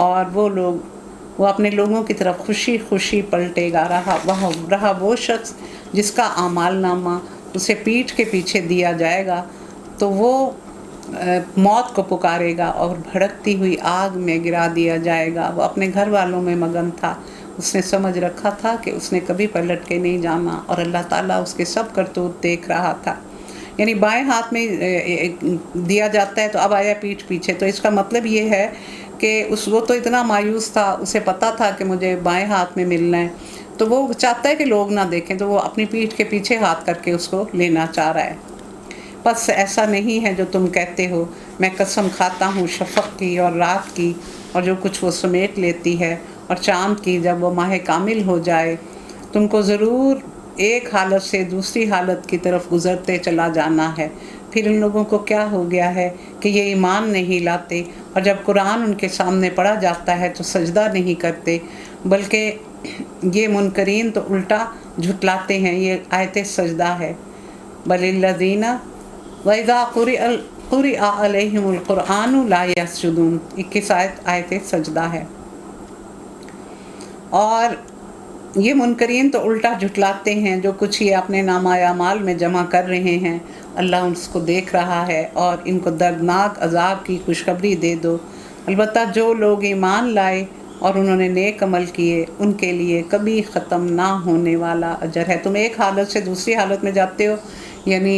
اور وہ اپنے لوگوں کی طرف خوشی خوشی پلٹے گا۔ رہا وہ شخص جس کا اعمال نامہ اسے پیٹھ کے پیچھے دیا جائے گا تو وہ موت کو پکارے گا اور بھڑکتی ہوئی آگ میں گرا دیا جائے گا۔ وہ اپنے گھر والوں میں مگن تھا، اس نے سمجھ رکھا تھا کہ اس نے کبھی پلٹ کے نہیں جانا، اور اللہ تعالیٰ اس کے سب کرتوت دیکھ رہا تھا۔ یعنی بائیں ہاتھ میں دیا جاتا ہے تو اب آیا پیٹھ پیچھے، تو اس کا مطلب یہ ہے کہ وہ تو اتنا مایوس تھا، اسے پتا تھا کہ مجھے بائیں ہاتھ میں ملنا ہے، تو وہ چاہتا ہے کہ لوگ نہ دیکھیں، تو وہ اپنی پیٹھ کے پیچھے ہاتھ کر کے اس کو لینا چاہ رہا ہے۔ بس ایسا نہیں ہے جو تم کہتے ہو، میں قسم کھاتا ہوں شفق کی اور رات کی اور جو کچھ وہ سمیٹ لیتی ہے، اور چاند کی جب وہ ماہ کامل ہو جائے۔ تم کو ضرور ایک حالت سے دوسری حالت کی طرف گزرتے چلا جانا ہے۔ پھر ان لوگوں کو کیا ہو گیا ہے کہ یہ ایمان نہیں لاتے، اور جب قرآن ان کے سامنے پڑھا جاتا ہے تو سجدہ نہیں کرتے، بلکہ یہ منکرین تو الٹا جھٹلاتے ہیں۔ یہ آیت سجدہ ہے۔ بل الذین وَإِذَا قُرِئَ عَلَيْهِمُ الْقُرْآنُ لَا يَسْجُدُونَ، 21 آیت سجدہ ہے۔ اور یہ منکرین تو الٹا جھٹلاتے ہیں، جو کچھ یہ اپنے نامہ اعمال میں جمع کر رہے ہیں اللہ اس کو دیکھ رہا ہے، اور ان کو دردناک عذاب کی خوشخبری دے دو۔ البتہ جو لوگ ایمان لائے اور انہوں نے نیک عمل کیے ان کے لیے کبھی ختم نہ ہونے والا اجر ہے۔ تم ایک حالت سے دوسری حالت میں جاتے ہو، یعنی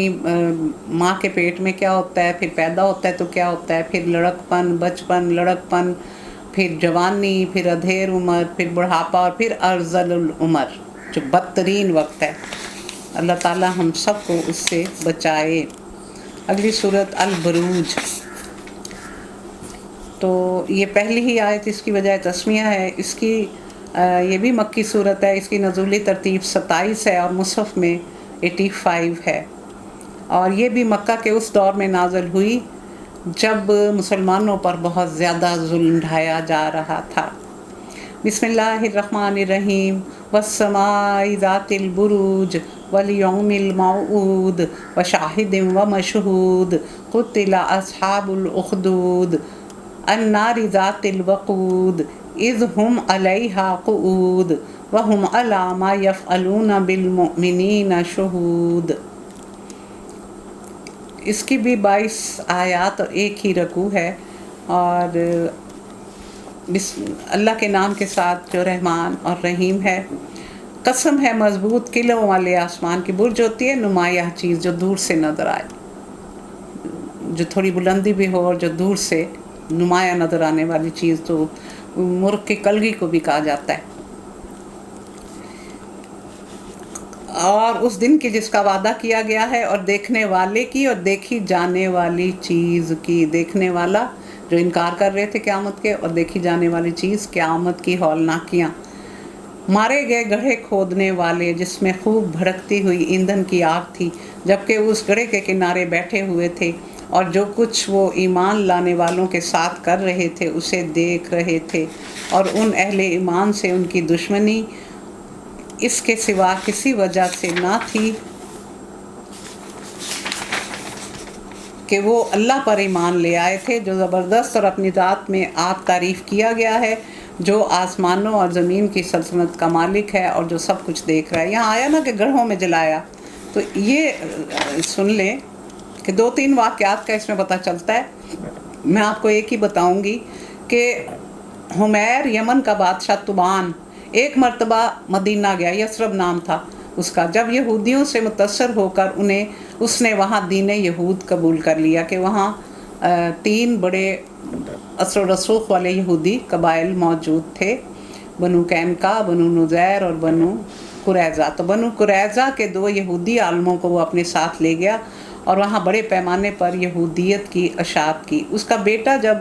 ماں کے پیٹ میں کیا ہوتا ہے، پھر پیدا ہوتا ہے تو کیا ہوتا ہے، پھر لڑکپن، بچپن، لڑکپن، پھر جوانی، پھر ادھیر عمر، پھر بڑھاپا، اور پھر ارذل العمر جو بدترین وقت ہے۔ اللہ تعالی ہم سب کو اس سے بچائے۔ اگلی صورت البروج، تو یہ پہلی ہی آیت اس کی وجہ تسمیہ ہے۔ اس کی یہ بھی مکی صورت ہے، اس کی نزولی ترتیب 27 ہے اور مصحف میں 85 ہے، اور یہ بھی مکہ کے اس دور میں نازل ہوئی جب مسلمانوں پر بہت زیادہ ظلم ڈھایا جا رہا تھا۔ بسم اللہ الرحمن الرحیم۔ والسماء ذات البروج والیوم الموعود وشاہد ومشہود قتل اصحاب الاخدود النار ذات الوقود اذ هم علیہا قعود وهم علی ما یفعلون بالمؤمنین شہود۔ اس کی بھی 22 آیات اور ایک ہی رکوع ہے، اور اللہ کے نام کے ساتھ جو رحمان اور رحیم ہے۔ قسم ہے مضبوط قلعوں والے آسمان کی، برج ہوتی ہے نمایاں چیز جو دور سے نظر آئے، جو تھوڑی بلندی بھی ہو اور جو دور سے نمایاں نظر آنے والی چیز، تو مرغ کی کلگی کو بھی کہا جاتا ہے۔ اور اس دن کی جس کا وعدہ کیا گیا ہے، اور دیکھنے والے کی اور دیکھی جانے والی چیز کی۔ دیکھنے والا جو انکار کر رہے تھے قیامت کے، اور دیکھی جانے والی چیز قیامت کی ہولناکیاں۔ مارے گئے گڑھے کھودنے والے جس میں خوب بھڑکتی ہوئی ایندھن کی آگ تھی، جبکہ اس گڑھے کے کنارے بیٹھے ہوئے تھے اور جو کچھ وہ ایمان لانے والوں کے ساتھ کر رہے تھے اسے دیکھ رہے تھے، اور ان اہل ایمان سے ان کی دشمنی اس کے سوا کسی وجہ سے نہ تھی کہ وہ اللہ پر ایمان لے آئے تھے، جو زبردست اور اپنی ذات میں آپ تعریف کیا گیا ہے، جو آسمانوں اور زمین کی سلطنت کا مالک ہے اور جو سب کچھ دیکھ رہا ہے۔ یہاں آیا نا کہ گڑھوں میں جلایا، تو یہ سن لیں کہ 2-3 واقعات کا اس میں پتہ چلتا ہے۔ میں آپ کو ایک ہی بتاؤں گی کہ حمیر یمن کا بادشاہ طبعان ایک مرتبہ مدینہ گیا، یثرب نام تھا اس کا۔ جب یہودیوں سے متاثر ہو کر اس نے وہاں دین یہود قبول کر لیا کہ وہاں 3 بڑے اثر و رسوخ والے یہودی قبائل موجود تھے، بنو قینقاع، بنو نذیر اور بنو قریظہ۔ تو بنو قریظہ کے 2 یہودی عالموں کو وہ اپنے ساتھ لے گیا اور وہاں بڑے پیمانے پر یہودیت کی اشاعت کی۔ اس کا بیٹا جب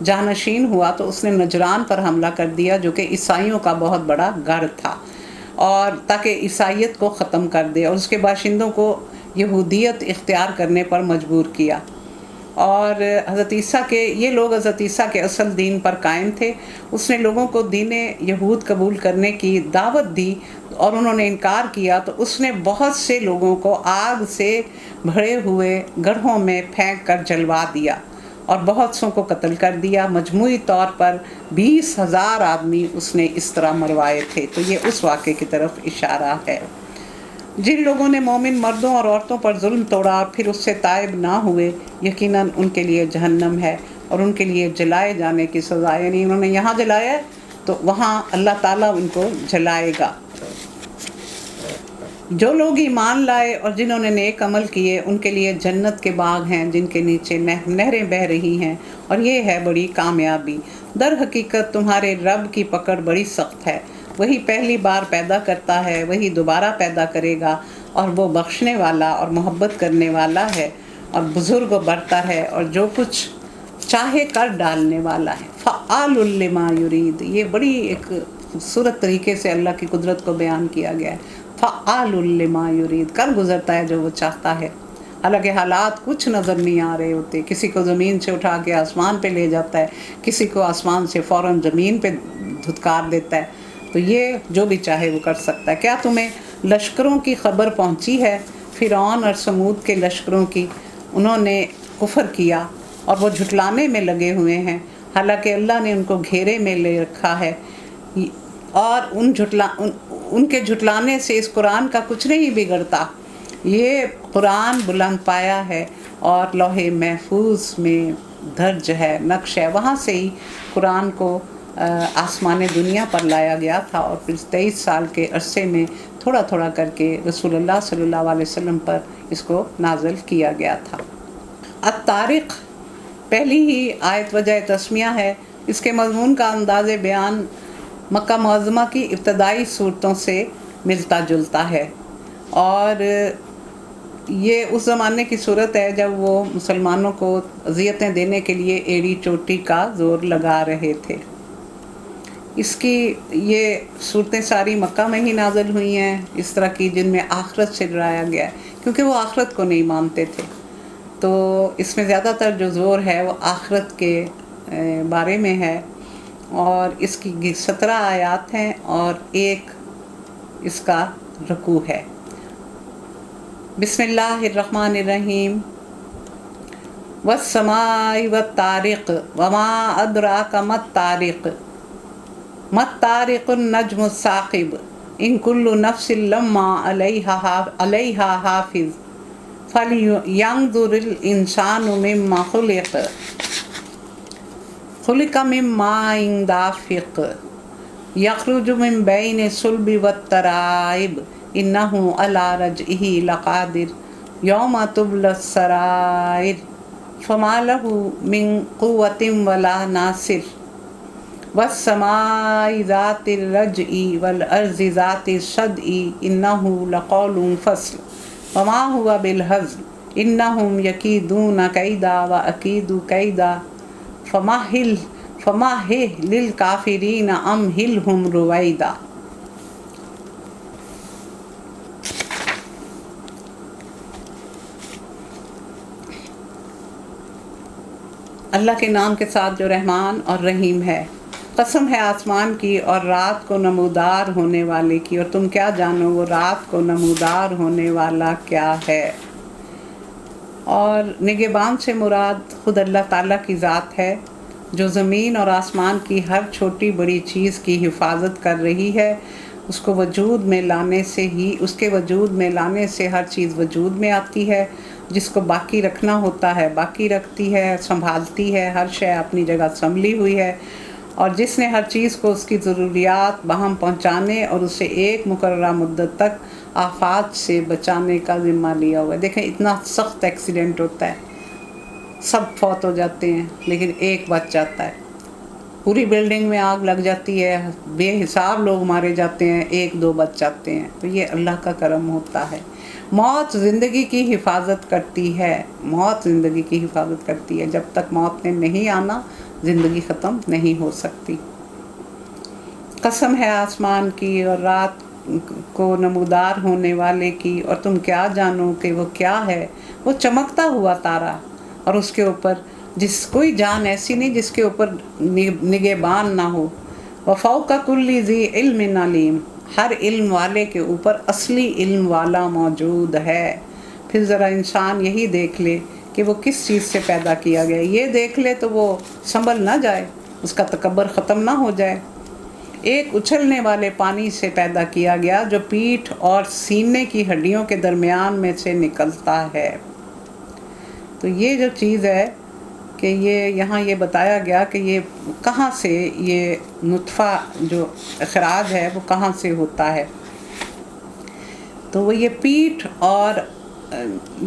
جانشین ہوا تو اس نے نجران پر حملہ کر دیا، جو کہ عیسائیوں کا بہت بڑا گڑھ تھا، اور تاکہ عیسائیت کو ختم کر دے اور اس کے باشندوں کو یہودیت اختیار کرنے پر مجبور کیا۔ اور یہ لوگ حضرت عیسیٰ کے اصل دین پر قائم تھے۔ اس نے لوگوں کو دین یہود قبول کرنے کی دعوت دی اور انہوں نے انکار کیا، تو اس نے بہت سے لوگوں کو آگ سے بھرے ہوئے گڑھوں میں پھینک کر جلوا دیا اور بہت سوں کو قتل کر دیا۔ مجموعی طور پر 20,000 آدمی اس نے اس طرح مروائے تھے۔ تو یہ اس واقعے کی طرف اشارہ ہے۔ جن لوگوں نے مومن مردوں اور عورتوں پر ظلم توڑا اور پھر اس سے تائب نہ ہوئے، یقیناً ان کے لیے جہنم ہے اور ان کے لیے جلائے جانے کی سزا، یعنی انہوں نے یہاں جلایا تو وہاں اللہ تعالیٰ ان کو جلائے گا۔ جو لوگ ایمان لائے اور جنہوں نے نیک عمل کیے ان کے لیے جنت کے باغ ہیں جن کے نیچے نہریں بہہ رہی ہیں، اور یہ ہے بڑی کامیابی۔ در حقیقت تمہارے رب کی پکڑ بڑی سخت ہے، وہی پہلی بار پیدا کرتا ہے، وہی دوبارہ پیدا کرے گا، اور وہ بخشنے والا اور محبت کرنے والا ہے اور بزرگ و برتر ہے اور جو کچھ چاہے کر ڈالنے والا ہے۔ فعال لما یرید، یہ بڑی ایک خوبصورت طریقے سے اللہ کی قدرت کو بیان کیا گیا ہے۔ فعال لما یرید، کر گزرتا ہے جو وہ چاہتا ہے، حالانکہ حالات کچھ نظر نہیں آ رہے ہوتے۔ کسی کو زمین سے اٹھا کے آسمان پہ لے جاتا ہے، کسی کو آسمان سے فوراً زمین پہ دھتکار دیتا ہے، تو یہ جو بھی چاہے وہ کر سکتا ہے۔ کیا تمہیں لشکروں کی خبر پہنچی ہے؟ فرعون اور سمود کے لشکروں کی، انہوں نے کفر کیا اور وہ جھٹلانے میں لگے ہوئے ہیں، حالانکہ اللہ نے ان کو گھیرے میں لے رکھا ہے، اور ان کے جھٹلانے سے اس قرآن کا کچھ نہیں بگڑتا۔ یہ قرآن بلند پایا ہے اور لوح محفوظ میں درج ہے، نقش ہے، وہاں سے ہی قرآن کو آسمان دنیا پر لایا گیا تھا، اور پھر 23 سال کے عرصے میں تھوڑا تھوڑا کر کے رسول اللہ صلی اللہ علیہ وسلم پر اس کو نازل کیا گیا تھا۔ الطارق پہلی ہی آیت وجہ تسمیہ ہے۔ اس کے مضمون کا انداز بیان مکہ معظمہ کی ابتدائی صورتوں سے ملتا جلتا ہے، اور یہ اس زمانے کی صورت ہے جب وہ مسلمانوں کو اذیتیں دینے کے لیے ایڑی چوٹی کا زور لگا رہے تھے۔ اس کی یہ صورتیں ساری مکہ میں ہی نازل ہوئی ہیں، اس طرح کی، جن میں آخرت سے ڈرایا گیا ہے، کیونکہ وہ آخرت کو نہیں مانتے تھے۔ تو اس میں زیادہ تر جو زور ہے وہ آخرت کے بارے میں ہے، اور اس کی 17 آیات ہیں اور 1 اس کا رکوع ہے۔ بسم اللہ الرحمن الرحیم۔ والسماء والطارق وما ادراک ما الطارق ما الطارق النجم الثاقب ان کل نفس لما علیہا حافظ فلینظر الانسان مما خلق خلق من ماء دافق یخرج من بین الصلب والترائب انہ علی رجعہ لقادر یوم تبلی السرائر فما لہ من قوۃ ولا ناصر والسماء ذات الرجع والارض ذات الصدع انه لقول فصل وما هو بالهزل انهم يكيدون كيدا واكيد كيدا فمهل للكافرين امهلهم رويدا۔ اللہ کے نام کے ساتھ جو رحمان اور رحیم ہے۔ قسم ہے آسمان کی اور رات کو نمودار ہونے والے کی، اور تم کیا جانو وہ رات کو نمودار ہونے والا کیا ہے۔ اور نگہبان سے مراد خود اللہ تعالیٰ کی ذات ہے، جو زمین اور آسمان کی ہر چھوٹی بڑی چیز کی حفاظت کر رہی ہے۔ اس کو وجود میں لانے سے ہی، اس کے وجود میں لانے سے ہر چیز وجود میں آتی ہے۔ جس کو باقی رکھنا ہوتا ہے باقی رکھتی ہے، سنبھالتی ہے، ہر شے اپنی جگہ سنبھلی ہوئی ہے۔ اور جس نے ہر چیز کو اس کی ضروریات بہم پہنچانے اور اسے ایک مقررہ مدت تک آفات سے بچانے کا ذمہ لیا ہوا ہے۔ دیکھیں اتنا سخت ایکسیڈنٹ ہوتا ہے، سب فوت ہو جاتے ہیں لیکن ایک بچ جاتا ہے۔ پوری بلڈنگ میں آگ لگ جاتی ہے، بے حساب لوگ مارے جاتے ہیں، ایک دو بچ جاتے ہیں۔ تو یہ اللہ کا کرم ہوتا ہے۔ موت زندگی کی حفاظت کرتی ہے، موت زندگی کی حفاظت کرتی ہے۔ جب تک موت نے نہیں آنا زندگی ختم نہیں ہو سکتی۔ قسم ہے آسمان کی اور رات کو نمودار ہونے والے کی، اور تم کیا جانو کہ وہ کیا ہے۔ وہ چمکتا ہوا تارا، اور اس کے اوپر کوئی جان ایسی نہیں جس کے اوپر نگہبان نہ ہو۔ وفوق کل ذی علم علیم، ہر علم والے کے اوپر اصلی علم والا موجود ہے۔ پھر ذرا انسان یہی دیکھ لے کہ وہ کس چیز سے پیدا کیا گیا، یہ دیکھ لے تو وہ سنبھل نہ جائے، اس کا تکبر ختم نہ ہو جائے۔ ایک اچھلنے والے پانی سے پیدا کیا گیا جو پیٹھ اور سینے کی ہڈیوں کے درمیان میں سے نکلتا ہے۔ تو یہ جو چیز ہے کہ یہاں یہ بتایا گیا کہ یہ کہاں سے، یہ نطفہ جو اخراج ہے وہ کہاں سے ہوتا ہے۔ تو وہ یہ پیٹھ اور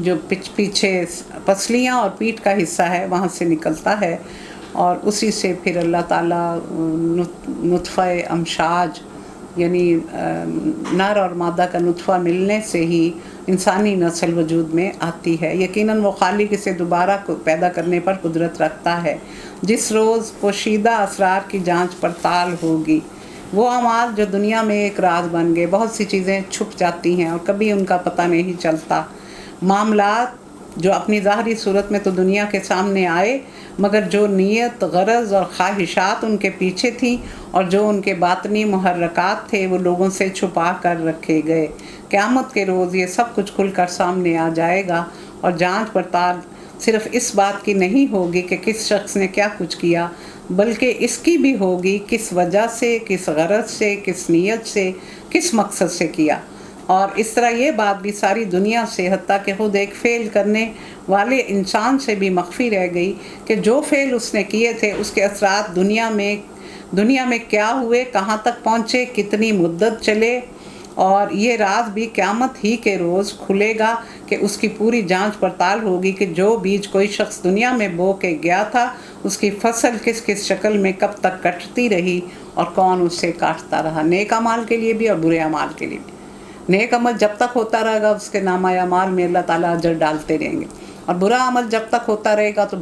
جو پیچھے پسلیاں اور پیٹھ کا حصہ ہے وہاں سے نکلتا ہے، اور اسی سے پھر اللہ تعالیٰ نطفہ امشاج یعنی نر اور مادہ کا نطفہ ملنے سے ہی انسانی نسل وجود میں آتی ہے۔ یقیناً وہ خالق اسے دوبارہ پیدا کرنے پر قدرت رکھتا ہے۔ جس روز پوشیدہ اسرار کی جانچ پڑتال ہوگی، وہ اعمال جو دنیا میں ایک راز بن گئے، بہت سی چیزیں چھپ جاتی ہیں اور کبھی ان کا پتہ نہیں چلتا۔ معاملات جو اپنی ظاہری صورت میں تو دنیا کے سامنے آئے، مگر جو نیت، غرض اور خواہشات ان کے پیچھے تھیں اور جو ان کے باطنی محرکات تھے وہ لوگوں سے چھپا کر رکھے گئے۔ قیامت کے روز یہ سب کچھ کھل کر سامنے آ جائے گا، اور جانچ پڑتال صرف اس بات کی نہیں ہوگی کہ کس شخص نے کیا کچھ کیا، بلکہ اس کی بھی ہوگی کس وجہ سے، کس غرض سے، کس نیت سے، کس مقصد سے کیا۔ اور اس طرح یہ بات بھی ساری دنیا سے، حتیٰ کہ خود ایک فعل کرنے والے انسان سے بھی مخفی رہ گئی کہ جو فعل اس نے کیے تھے اس کے اثرات دنیا میں کیا ہوئے، کہاں تک پہنچے، کتنی مدت چلے۔ اور یہ راز بھی قیامت ہی کے روز کھلے گا کہ اس کی پوری جانچ پڑتال ہوگی کہ جو بیج کوئی شخص دنیا میں بو کے گیا تھا اس کی فصل کس کس شکل میں کب تک کٹتی رہی اور کون اس سے کاٹتا رہا، نیک اعمال کے لیے بھی اور برے اعمال کے لیے بھی۔ نیک عمل جب تک ہوتا رہے گا اس کے نامہ اعمال میں اللہ تعالیٰ اجر ڈالتے رہیں گے، اور برا عمل جب تک ہوتا رہے گا تو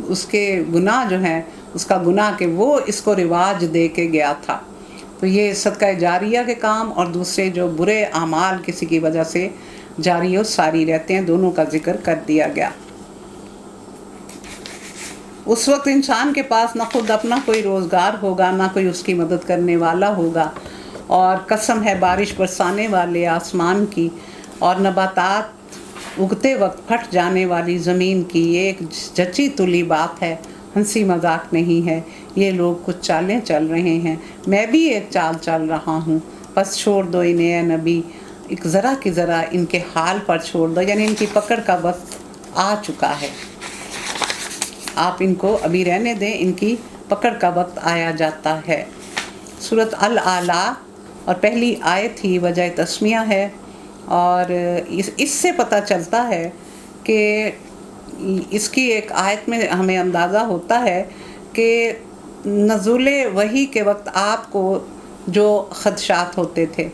اس کے گناہ جو ہیں، اس کا گناہ کہ وہ اس کو رواج دے کے گیا تھا۔ تو یہ صدقہ جاریہ کے کام اور دوسرے جو برے اعمال کسی کی وجہ سے جاری و ساری رہتے ہیں، دونوں کا ذکر کر دیا گیا۔ اس وقت انسان کے پاس نہ خود اپنا کوئی روزگار ہوگا، نہ کوئی اس کی مدد کرنے والا ہوگا۔ اور قسم ہے بارش برسانے والے آسمان کی اور نباتات اگتے وقت پھٹ جانے والی زمین کی، یہ ایک جچی تلی بات ہے، ہنسی مذاق نہیں ہے۔ یہ لوگ کچھ چالیں چل رہے ہیں، میں بھی ایک چال چل رہا ہوں، بس چھوڑ دو انہیں اے نبی، ایک ذرا کی ذرا ان کے حال پر چھوڑ دو، یعنی ان کی پکڑ کا وقت آ چکا ہے، آپ ان کو ابھی رہنے دیں، ان کی پکڑ کا وقت آیا جاتا ہے۔ سورۃ الاعلیٰ اور پہلی آیت ہی وجہ تسمیہ ہے، اور اس سے پتہ چلتا ہے کہ اس کی ایک آیت میں ہمیں اندازہ ہوتا ہے کہ نزول وحی کے وقت آپ کو جو خدشات ہوتے تھے،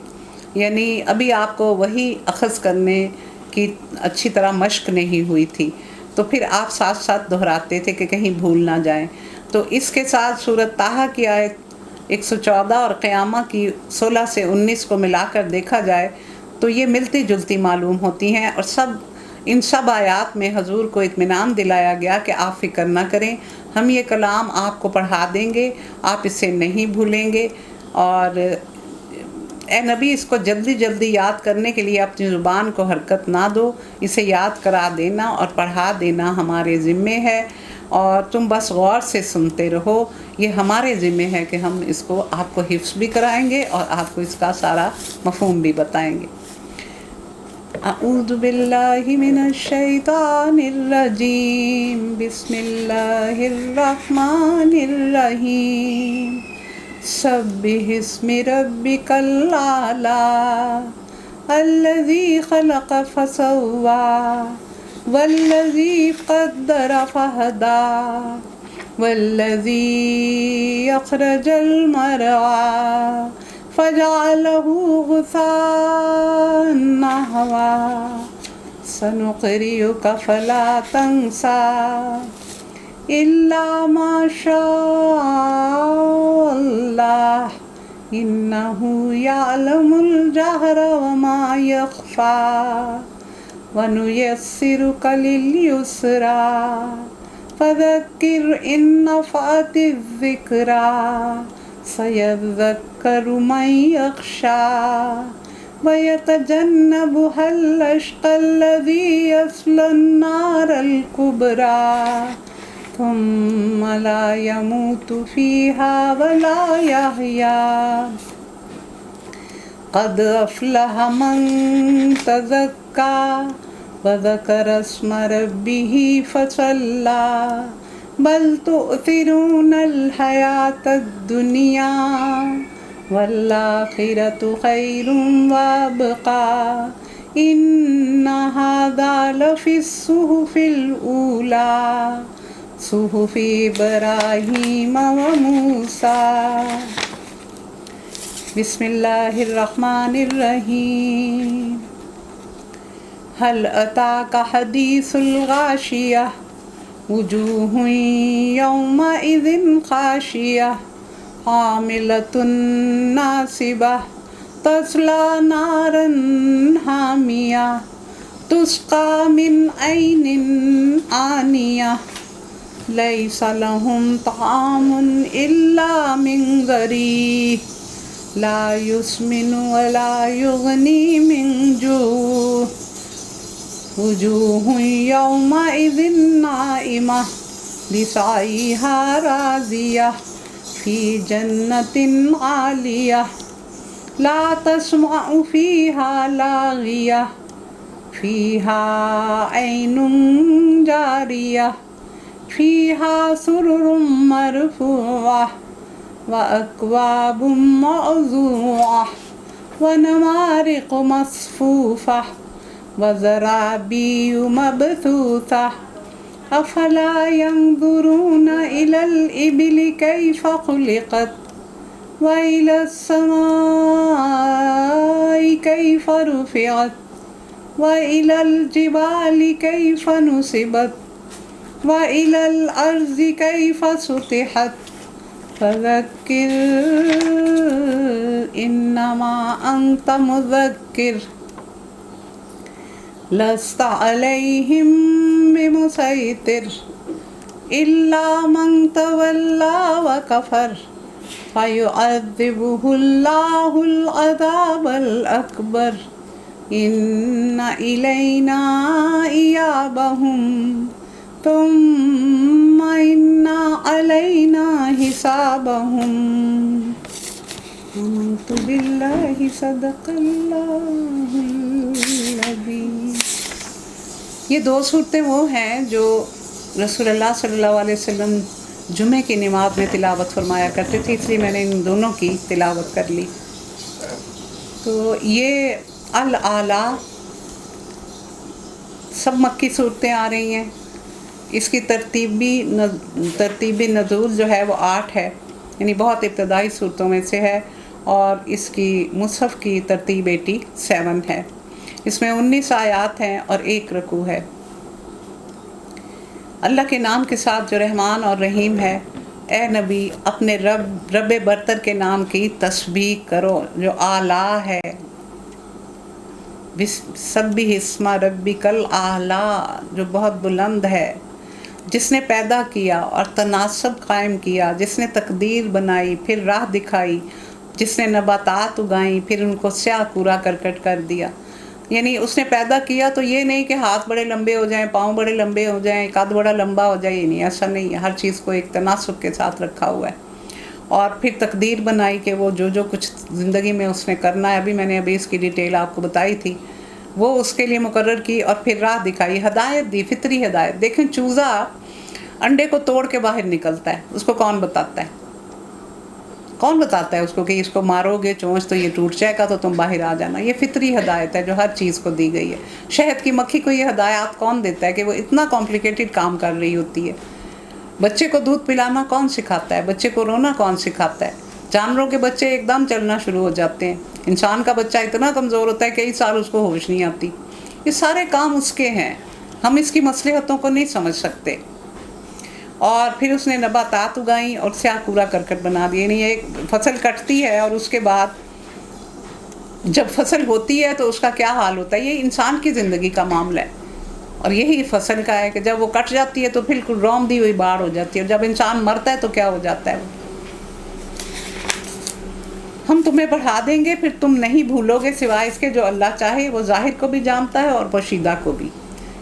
یعنی ابھی آپ کو وحی اخذ کرنے کی اچھی طرح مشق نہیں ہوئی تھی، تو پھر آپ ساتھ ساتھ دہراتے تھے کہ کہیں بھول نہ جائیں. تو اس کے ساتھ سورۃ طٰہٰ کی آیت 114 اور قیامہ کی 16 سے 19 کو ملا کر دیکھا جائے تو یہ ملتی جلتی معلوم ہوتی ہیں، اور ان سب آیات میں حضور کو اطمینان دلایا گیا کہ آپ فکر نہ کریں، ہم یہ کلام آپ کو پڑھا دیں گے، آپ اسے نہیں بھولیں گے. اور اے نبی، اس کو جلدی جلدی یاد کرنے کے لیے اپنی زبان کو حرکت نہ دو، اسے یاد کرا دینا اور پڑھا دینا ہمارے ذمے ہے، اور تم بس غور سے سنتے رہو. یہ ہمارے ذمے ہے کہ ہم اس کو آپ کو حفظ بھی کرائیں گے اور آپ کو اس کا سارا مفہوم بھی بتائیں گے. اعوذ باللہ من الشیطان الرجیم، بسم اللہ الرحمن الرحیم. سبح اسم ربک الاعلی الذی خلق فسوی والذی قدر فہدی والذی اخرج المرعی فجعلہ غثاء نحوا سنقرئک فلا تنسى إلا ما شاء الله إنه يعلم الجهر وما يخفى ونيسرك لليسرى فذكر إن نفعت الذكرى سيذكر من يخشى ويتجنبها الأشقى الذي يصلى النار الكبرى ثم لا يموت فيها ولا يحيا قد أفلح من تزكى وذكر اسم ربه فصلى بل تؤثرون الحياة الدنيا والآخرة خير وأبقى إن هذا لفي الصحف الأولى صحف إبراهيم وموسى. بسم اللہ الرحمن الرحیم. هل أتاك حديث الغاشية وجوه يومئذ خاشية عاملة ناصبة تصلى نارا حامية تسقى من عين آنية ليس لهم طعام إلا من ضريع لا يسمن ولا يغني من جوع وجوه يومئذ ناعمة لسعيها راضية في جنة عالية لا تسمع فيها لاغية فيها عين جارية فيها سرر مرفوعة وأكواب موضوعة ونمارق مصفوفة وزرابي مبثوثة أفلا ينظرون إلى الإبل كيف خلقت وإلى السماء كيف رفعت وإلى الجبال كيف نصبت وإلى الأرض كيف سطحت فذكر إنما أنت مذكر لست عليهم بمسيطر إلا من تولى وكفر فيعذبه الله العذاب الأكبر إن إلينا إيابهم ثم إن علينا حسابهم. آمنت بالله صدق اللہ العظیم. یہ دو صورتیں وہ ہیں جو رسول اللہ صلی اللہ علیہ وسلم جمعے کی نماز میں تلاوت فرمایا کرتے تھے، اس لیے میں نے ان دونوں کی تلاوت کر لی. تو یہ الاعلیٰ سب مکی صورتیں آ رہی ہیں. اس کی ترتیبی نزول جو ہے وہ 8 ہے، یعنی بہت ابتدائی صورتوں میں سے ہے، اور اس کی مصحف کی ترتیب 87 ہے۔ اس میں 19 آیات ہیں اور 1 رکوع ہے۔ اللہ کے نام کے ساتھ جو رحمان اور رحیم ہے، اے نبی اپنے رب برتر کے نام کی تسبیح کرو جو اعلیٰ ہے۔ سبح اسم ربک الاعلیٰ، جو بہت بلند ہے، جس نے پیدا کیا اور تناسب قائم کیا، جس نے تقدیر بنائی پھر راہ دکھائی، جس نے نباتات اگائیں پھر ان کو سیاہ کورا کرکٹ کر دیا۔ یعنی اس نے پیدا کیا تو یہ نہیں کہ ہاتھ بڑے لمبے ہو جائیں، پاؤں بڑے لمبے ہو جائیں، قد بڑا لمبا ہو جائے، یہ نہیں، ایسا نہیں ہے، ہر چیز کو ایک تناسب کے ساتھ رکھا ہوا ہے۔ اور پھر تقدیر بنائی کہ وہ جو کچھ زندگی میں اس نے کرنا ہے، میں نے ابھی اس کی ڈیٹیل آپ کو بتائی تھی، وہ اس کے لیے مقرر کی، اور پھر راہ دکھائی، ہدایت دی، فطری ہدایت۔ دیکھیں چوزا انڈے کو توڑ کے باہر نکلتا ہے، اس کو کون بتاتا ہے؟ کون بتاتا ہے اس کو کہ اس کو مارو گے چونچ تو یہ ٹوٹ جائے گا تو تم باہر آ جانا؟ یہ فطری ہدایت ہے جو ہر چیز کو دی گئی ہے۔ شہد کی مکھی کو یہ ہدایات کون دیتا ہے کہ وہ اتنا کمپلیکیٹڈ کام کر رہی ہوتی ہے؟ بچے کو دودھ پلانا کون سکھاتا ہے؟ بچے کو رونا کون سکھاتا ہے؟ جانوروں کے بچے ایک دم چلنا شروع ہو جاتے ہیں، انسان کا بچہ اتنا کمزور ہوتا ہے کئی سال اس کو ہوش نہیں آتی۔ یہ سارے کام اس کے ہیں، ہم اس کی مصلحتوں کو نہیں سمجھ سکتے۔ اور پھر اس نے نباتات اگائیں اور سیاہ کورا کرکٹ بنا دیا، یعنی ایک فصل کٹتی ہے اور اس کے بعد جب فصل ہوتی ہے تو اس کا کیا حال ہوتا ہے، یہ انسان کی زندگی کا معاملہ ہے۔ اور یہی فصل کا ہے کہ جب وہ کٹ جاتی ہے تو بالکل روم دی ہوئی باڑ ہو جاتی ہے، اور جب انسان مرتا ہے تو کیا ہو جاتا ہے؟ ہم تمہیں بڑھا دیں گے پھر تم نہیں بھولو گے سوائے اس کے جو اللہ چاہے، وہ ظاہر کو بھی جانتا ہے اور پوشیدہ کو بھی۔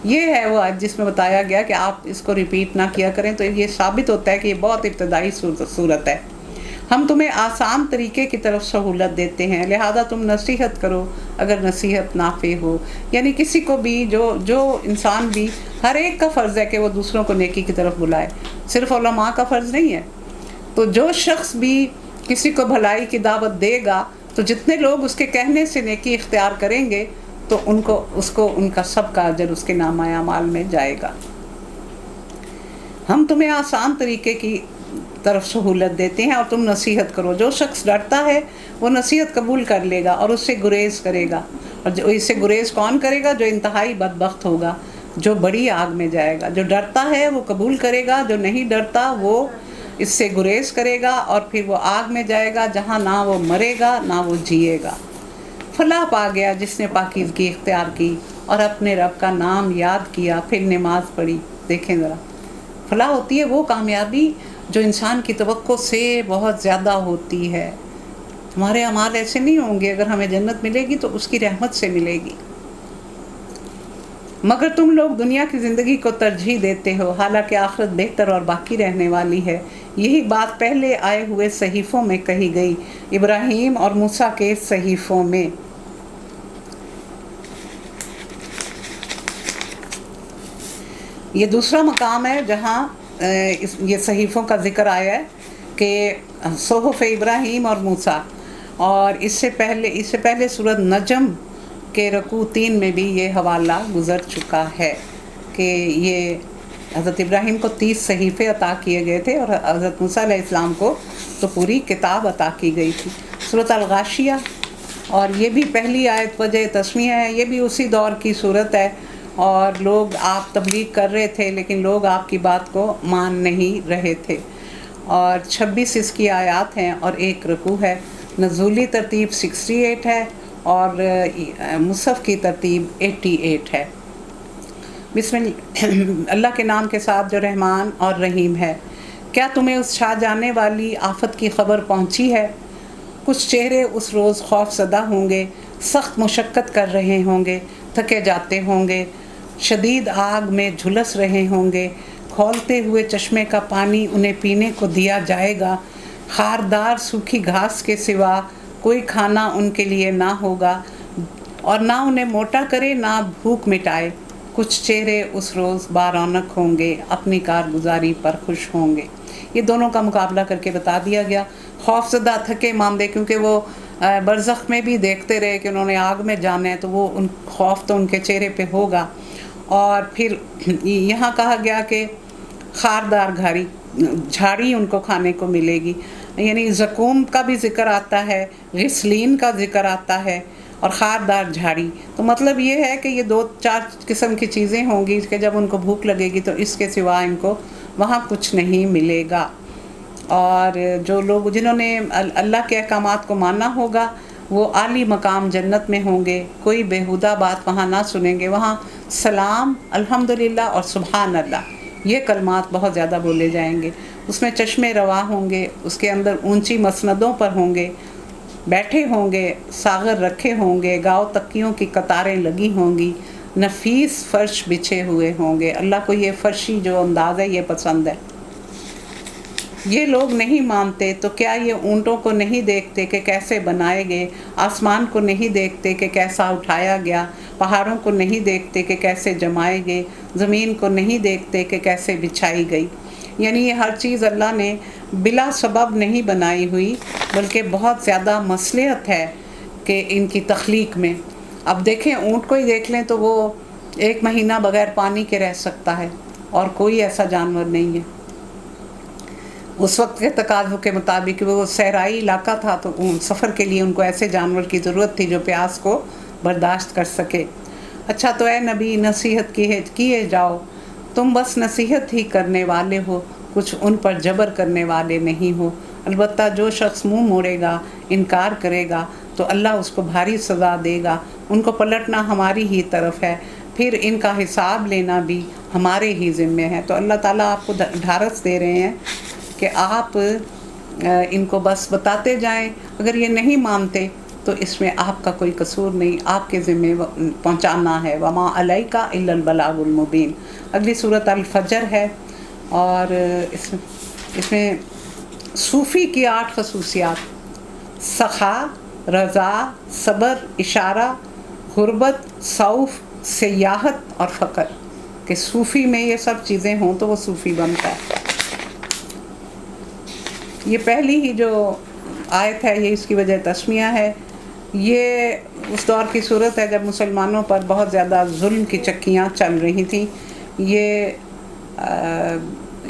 یہ ہے وہ آیت جس میں بتایا گیا کہ آپ اس کو ریپیٹ نہ کیا کریں، تو یہ ثابت ہوتا ہے کہ یہ بہت ابتدائی صورت ہے۔ ہم تمہیں آسان طریقے کی طرف سہولت دیتے ہیں، لہذا تم نصیحت کرو اگر نصیحت نافع ہو۔ یعنی کسی کو بھی جو انسان بھی، ہر ایک کا فرض ہے کہ وہ دوسروں کو نیکی کی طرف بلائے، صرف علماء کا فرض نہیں ہے۔ تو جو شخص بھی کسی کو بھلائی کی دعوت دے گا تو جتنے لوگ اس کے کہنے سے نیکی اختیار کریں گے تو ان کا سب کا اجر اس کے نامہ اعمال میں جائے گا۔ ہم تمہیں آسان طریقے کی طرف سہولت دیتے ہیں اور تم نصیحت کرو۔ جو شخص ڈرتا ہے وہ نصیحت قبول کر لے گا اور اس سے گریز کرے گا، اور اس سے گریز کون کرے گا؟ جو انتہائی بدبخت ہوگا، جو بڑی آگ میں جائے گا۔ جو ڈرتا ہے وہ قبول کرے گا، جو نہیں ڈرتا وہ اس سے گریز کرے گا اور پھر وہ آگ میں جائے گا جہاں نہ وہ مرے گا نہ وہ جیے گا۔ فلاح پا گیا جس نے پاکیزگی اختیار کی اور اپنے رب کا نام یاد کیا پھر نماز پڑھی۔ دیکھیں ذرا، فلاح ہوتی ہے وہ کامیابی جو انسان کی توقع سے بہت زیادہ ہوتی ہے۔ ہمارے اعمال ایسے نہیں ہوں گے، اگر ہمیں جنت ملے گی تو اس کی رحمت سے ملے گی۔ مگر تم لوگ دنیا کی زندگی کو ترجیح دیتے ہو، حالانکہ آخرت بہتر اور باقی رہنے والی ہے۔ یہی بات پہلے آئے ہوئے صحیفوں میں کہی گئی، ابراہیم اور موسیٰ کے صحیفوں میں۔ یہ دوسرا مقام ہے جہاں یہ صحیفوں کا ذکر آیا ہے کہ صحف ابراہیم اور موسیٰ، اور اس سے پہلے سورۃ نجم کے رکوع 3 میں بھی یہ حوالہ گزر چکا ہے کہ یہ حضرت ابراہیم کو 30 صحیفے عطا کیے گئے تھے اور حضرت موسیٰ علیہ السلام کو تو پوری کتاب عطا کی گئی تھی۔ سورۃ الغاشیہ، اور یہ بھی پہلی آیت وجہ تسمیہ ہے، یہ بھی اسی دور کی صورت ہے، اور لوگ آپ تبلیغ کر رہے تھے لیکن لوگ آپ کی بات کو مان نہیں رہے تھے۔ اور 26 اس کی آیات ہیں اور 1 رکوع ہے۔ نزولی ترتیب 68 ہے اور مصحف کی ترتیب 88 ہے۔ بسم اللہ کے نام کے ساتھ جو رحمان اور رحیم ہے۔ کیا تمہیں اس چھا جانے والی آفت کی خبر پہنچی ہے؟ کچھ چہرے اس روز خوف زدہ ہوں گے، سخت مشقت کر رہے ہوں گے، تھکے جاتے ہوں گے، شدید آگ میں جھلس رہے ہوں گے، کھولتے ہوئے چشمے کا پانی انہیں پینے کو دیا جائے گا، خاردار سوکھی گھاس کے سوا کوئی کھانا ان کے لیے نہ ہوگا، اور نہ انہیں موٹا کرے نہ بھوک مٹائے۔ کچھ چہرے اس روز بارونق ہوں گے، اپنی کارگزاری پر خوش ہوں گے۔ یہ دونوں کا مقابلہ کر کے بتا دیا گیا۔ خوف زدہ، تھکے ماندے، کیونکہ وہ برزخ میں بھی دیکھتے رہے کہ انہوں نے آگ میں جانا ہے، تو وہ خوف تو ان کے چہرے پہ ہوگا، اور پھر یہاں کہا گیا کہ خاردار جھاڑی ان کو کھانے کو ملے گی، یعنی زقوم کا بھی ذکر آتا ہے، غسلین کا ذکر آتا ہے اور خاردار جھاڑی. تو مطلب یہ ہے کہ یہ 2-4 قسم کی چیزیں ہوں گی کہ جب ان کو بھوک لگے گی تو اس کے سوا ان کو وہاں کچھ نہیں ملے گا. اور جو لوگ جنہوں نے اللہ کے احکامات کو مانا ہوگا وہ عالی مقام جنت میں ہوں گے، کوئی بیہودہ بات وہاں نہ سنیں گے. وہاں سلام، الحمدللہ اور سبحان اللہ یہ کلمات بہت زیادہ بولے جائیں گے. اس میں چشمے رواں ہوں گے، اس کے اندر اونچی مسندوں پر ہوں گے، بیٹھے ہوں گے، ساغر رکھے ہوں گے، گاؤ تکیوں کی قطاریں لگی ہوں گی، نفیس فرش بچھے ہوئے ہوں گے. اللہ کو یہ فرشی جو انداز ہے یہ پسند ہے. یہ لوگ نہیں مانتے تو کیا یہ اونٹوں کو نہیں دیکھتے کہ کیسے بنائے گئے، آسمان کو نہیں دیکھتے کہ کیسا اٹھایا گیا، پہاڑوں کو نہیں دیکھتے کہ کیسے جمائے گئے، زمین کو نہیں دیکھتے کہ کیسے بچھائی گئی. یعنی یہ ہر چیز اللہ نے بلا سبب نہیں بنائی ہوئی، بلکہ بہت زیادہ مصلحت ہے کہ ان کی تخلیق میں. اب دیکھیں اونٹ کو ہی دیکھ لیں تو وہ 1 مہینہ بغیر پانی کے رہ سکتا ہے اور کوئی ایسا جانور نہیں ہے. اس وقت کے تقاضوں کے مطابق وہ صحرائی علاقہ تھا تو سفر کے لیے ان کو ایسے جانور کی ضرورت تھی جو پیاس کو برداشت کر سکے. اچھا تو اے نبی نصیحت کیے جاؤ، تم بس نصیحت ہی کرنے والے ہو، کچھ ان پر جبر کرنے والے نہیں ہو. البتہ جو شخص منہ موڑے گا، انکار کرے گا تو اللہ اس کو بھاری سزا دے گا. ان کو پلٹنا ہماری ہی طرف ہے، پھر ان کا حساب لینا بھی ہمارے ہی ذمے ہے. تو اللہ تعالیٰ آپ کو ڈھارس دے رہے ہیں کہ آپ ان کو بس بتاتے جائیں. اگر یہ نہیں مانتے تو اس میں آپ کا کوئی قصور نہیں، آپ کے ذمے پہنچانا ہے. وما علیک الا البلاغ المبین. اگلی صورت الفجر ہے اور اس میں صوفی کی 8 خصوصیات: سخا، رضا، صبر، اشارہ، غربت، صوف، سیاحت اور فقر. کہ صوفی میں یہ سب چیزیں ہوں تو وہ صوفی بنتا ہے. یہ پہلی ہی جو آیت ہے یہ اس کی وجہ تسمیہ ہے. یہ اس دور کی صورت ہے جب مسلمانوں پر بہت زیادہ ظلم کی چکیاں چل رہی تھیں. یہ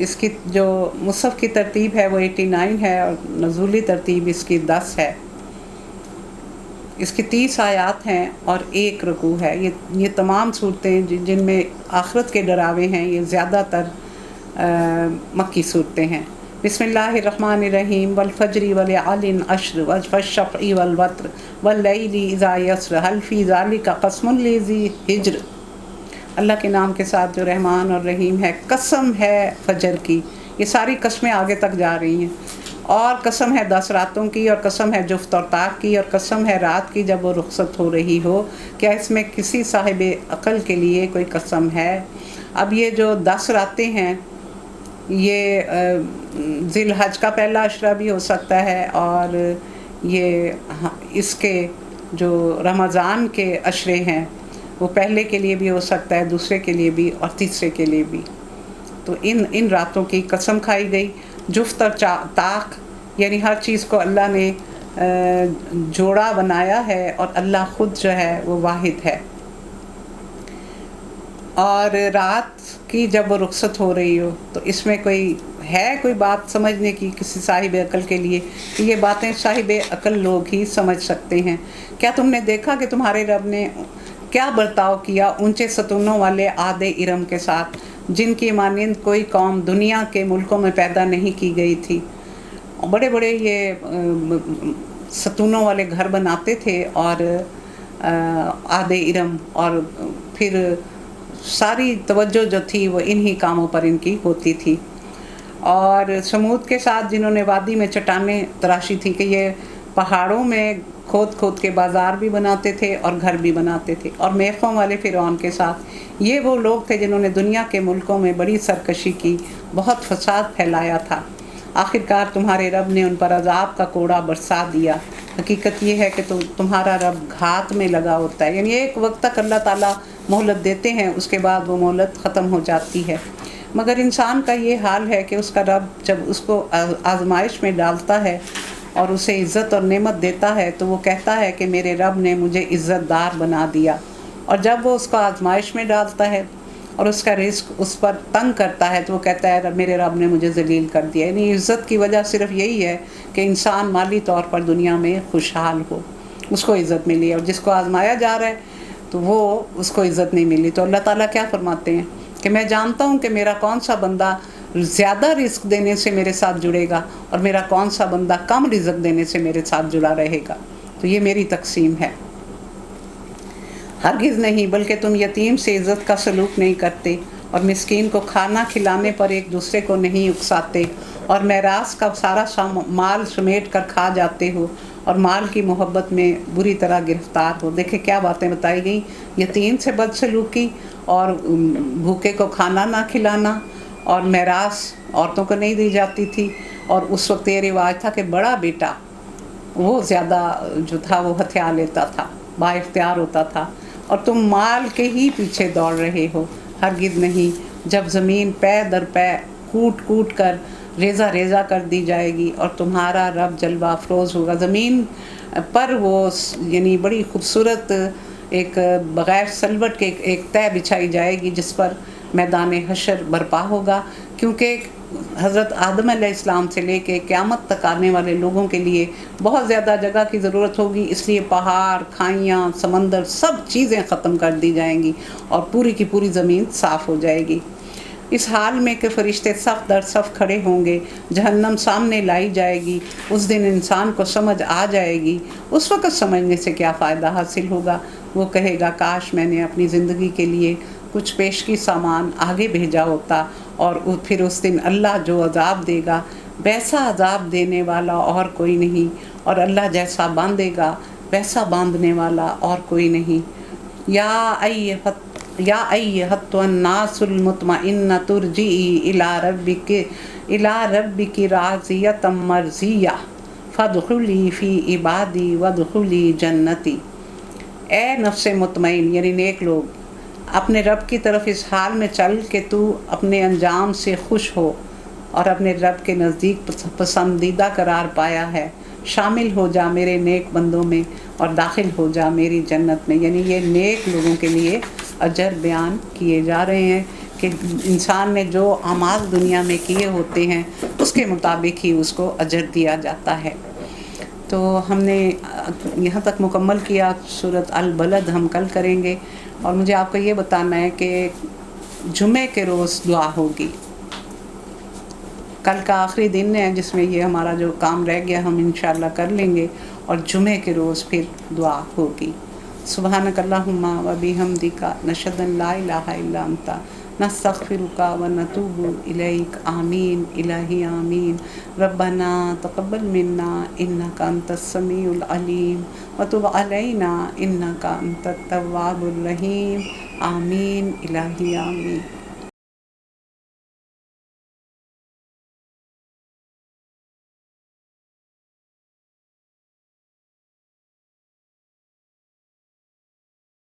اس کی جو مصحف کی ترتیب ہے وہ 89 ہے اور نزولی ترتیب اس کی 10 ہے. اس کی 30 آیات ہیں اور 1 رکوع ہے. یہ تمام صورتیں جن میں آخرت کے ڈراوے ہیں یہ زیادہ تر مکی صورتیں ہیں. بسم اللہ الرحمن الرحیم. والفجر وليال عشر والشفع والوتر واللیل اذا یسر هل فی ذلک قسم لذی حجر. اللہ کے نام کے ساتھ جو رحمان اور رحیم ہے. قسم ہے فجر کی. یہ ساری قسمیں آگے تک جا رہی ہیں. اور قسم ہے 10 راتوں کی، اور قسم ہے جفت اور طاق کی، اور قسم ہے رات کی جب وہ رخصت ہو رہی ہو. کیا اس میں کسی صاحب عقل کے لیے کوئی قسم ہے؟ اب یہ جو 10 راتیں ہیں یہ ذی الحج کا پہلا عشرہ بھی ہو سکتا ہے، اور یہ اس کے جو رمضان کے عشرے ہیں وہ پہلے کے لیے بھی ہو سکتا ہے، دوسرے کے لیے بھی اور تیسرے کے لیے بھی. تو ان راتوں کی قسم کھائی گئی. جفت اور طاق یعنی ہر چیز کو اللہ نے جوڑا بنایا ہے اور اللہ خود جو ہے وہ واحد ہے. اور رات کی جب وہ رخصت ہو رہی ہو تو اس میں کوئی بات سمجھنے کی کسی صاحب عقل کے لیے کہ یہ باتیں صاحب عقل لوگ ہی سمجھ سکتے ہیں. کیا تم نے دیکھا کہ تمہارے رب نے کیا برتاؤ کیا اونچے ستونوں والے عاد ارم کے ساتھ، جن کی مانند کوئی قوم دنیا کے ملکوں میں پیدا نہیں کی گئی تھی. بڑے بڑے یہ ستونوں والے گھر بناتے تھے اور عاد ارم، اور پھر ساری توجہ جو تھی وہ انہی کاموں پر ان کی ہوتی تھی. اور سمود کے ساتھ جنہوں نے وادی میں چٹانیں تراشی تھی کہ یہ پہاڑوں میں کھود کے بازار بھی بناتے تھے اور گھر بھی بناتے تھے. اور میخوں والے فرعون کے ساتھ یہ وہ لوگ تھے جنہوں نے دنیا کے ملکوں میں بڑی سرکشی کی، بہت فساد پھیلایا تھا. آخرکار تمہارے رب نے ان پر عذاب کا کوڑا برسا دیا. حقیقت یہ ہے کہ تمہارا رب گھات میں لگا ہوتا ہے. یعنی ایک وقت تک اللہ تعالیٰ مہلت دیتے ہیں، اس کے بعد وہ مہلت ختم ہو جاتی ہے. مگر انسان کا یہ حال ہے کہ اس کا رب جب اس کو آزمائش میں ڈالتا ہے اور اسے عزت اور نعمت دیتا ہے تو وہ کہتا ہے کہ میرے رب نے مجھے عزت دار بنا دیا. اور جب وہ اس کو آزمائش میں ڈالتا ہے اور اس کا رزق اس پر تنگ کرتا ہے تو وہ کہتا ہے میرے رب نے مجھے ذلیل کر دیا. یعنی عزت کی وجہ صرف یہی ہے کہ انسان مالی طور پر دنیا میں خوشحال ہو، اس کو عزت ملی. اور جس کو آزمایا جا رہا ہے تو وہ اس کو عزت نہیں ملی. تو اللہ تعالیٰ کیا فرماتے ہیں کہ میں جانتا ہوں کہ میرا کون سا بندہ زیادہ رزق دینے سے میرے ساتھ جڑے گا اور میرا کون سا بندہ کم رزق دینے سے میرے ساتھ جڑا رہے گا. تو یہ میری تقسیم ہے. ہرگز نہیں، بلکہ تم یتیم سے عزت کا سلوک نہیں کرتے اور مسکین کو کھانا کھلانے پر ایک دوسرے کو نہیں اکساتے اور میراث کا سارا مال سمیٹ کر کھا جاتے ہو اور مال کی محبت میں بری طرح گرفتار ہو. دیکھیں کیا باتیں بتائی گئیں. یتیم سے بدسلوکی اور بھوکے کو کھانا نہ کھلانا اور میراث عورتوں کو نہیں دی جاتی تھی. اور اس وقت یہ رواج تھا کہ بڑا بیٹا وہ زیادہ جو تھا وہ ہتھیار لیتا تھا، با اختیار ہوتا تھا، اور تم مال کے ہی پیچھے دوڑ رہے ہو. ہرگز نہیں، جب زمین پے در پے کوٹ کوٹ کر ریزہ ریزہ کر دی جائے گی اور تمہارا رب جلوہ افروز ہوگا. زمین پر وہ یعنی بڑی خوبصورت ایک بغیر سلوٹ کے ایک طے بچھائی جائے گی جس پر میدان حشر برپا ہوگا. کیونکہ حضرت آدم علیہ السلام سے لے کے قیامت تک آنے والے لوگوں کے لیے بہت زیادہ جگہ کی ضرورت ہوگی. اس لیے پہاڑ، کھائیاں، سمندر سب چیزیں ختم کر دی جائیں گی اور پوری کی پوری زمین صاف ہو جائے گی. اس حال میں کہ فرشتے صف در صف کھڑے ہوں گے، جہنم سامنے لائی جائے گی. اس دن انسان کو سمجھ آ جائے گی. اس وقت سمجھنے سے کیا فائدہ حاصل ہوگا؟ وہ کہے گا کاش میں نے اپنی زندگی کے لیے کچھ پیشگی سامان آگے بھیجا ہوتا. اور پھر اس دن اللہ جو عذاب دے گا ویسا عذاب دینے والا اور کوئی نہیں، اور اللہ جیسا باندھے گا ویسا باندھنے والا اور کوئی نہیں. یا ایھا الناس المطمئنۃ ارجعی الی ربک راضیۃ مرضیہ فادخلی فی عبادی وادخلی جنتی. اے نفس مطمئن یعنی نیک لوگ، اپنے رب کی طرف اس حال میں چل کہ تو اپنے انجام سے خوش ہو اور اپنے رب کے نزدیک پسندیدہ قرار پایا ہے. شامل ہو جا میرے نیک بندوں میں اور داخل ہو جا میری جنت میں. یعنی یہ نیک لوگوں کے لیے اجر بیان کیے جا رہے ہیں کہ انسان نے جو اعمال دنیا میں کیے ہوتے ہیں اس کے مطابق ہی اس کو اجر دیا جاتا ہے. تو ہم نے یہاں تک مکمل کیا. سورۃ البلد ہم کل کریں گے. اور مجھے آپ کو یہ بتانا ہے کہ جمعے کے روز دعا ہوگی. کل کا آخری دن ہے جس میں یہ ہمارا جو کام رہ گیا ہم انشاءاللہ کر لیں گے، اور جمعے کے روز پھر دعا ہوگی. سبحانک اللہم و بحمدک نشہد ان لا الہ الا انت نستغفرک و نتوب الیک. آمین الہی آمین. ربنا تقبل منا انک انت السمیع العلیم وتب علینا انک انت التواب الرحیم. آمین الہی آمین.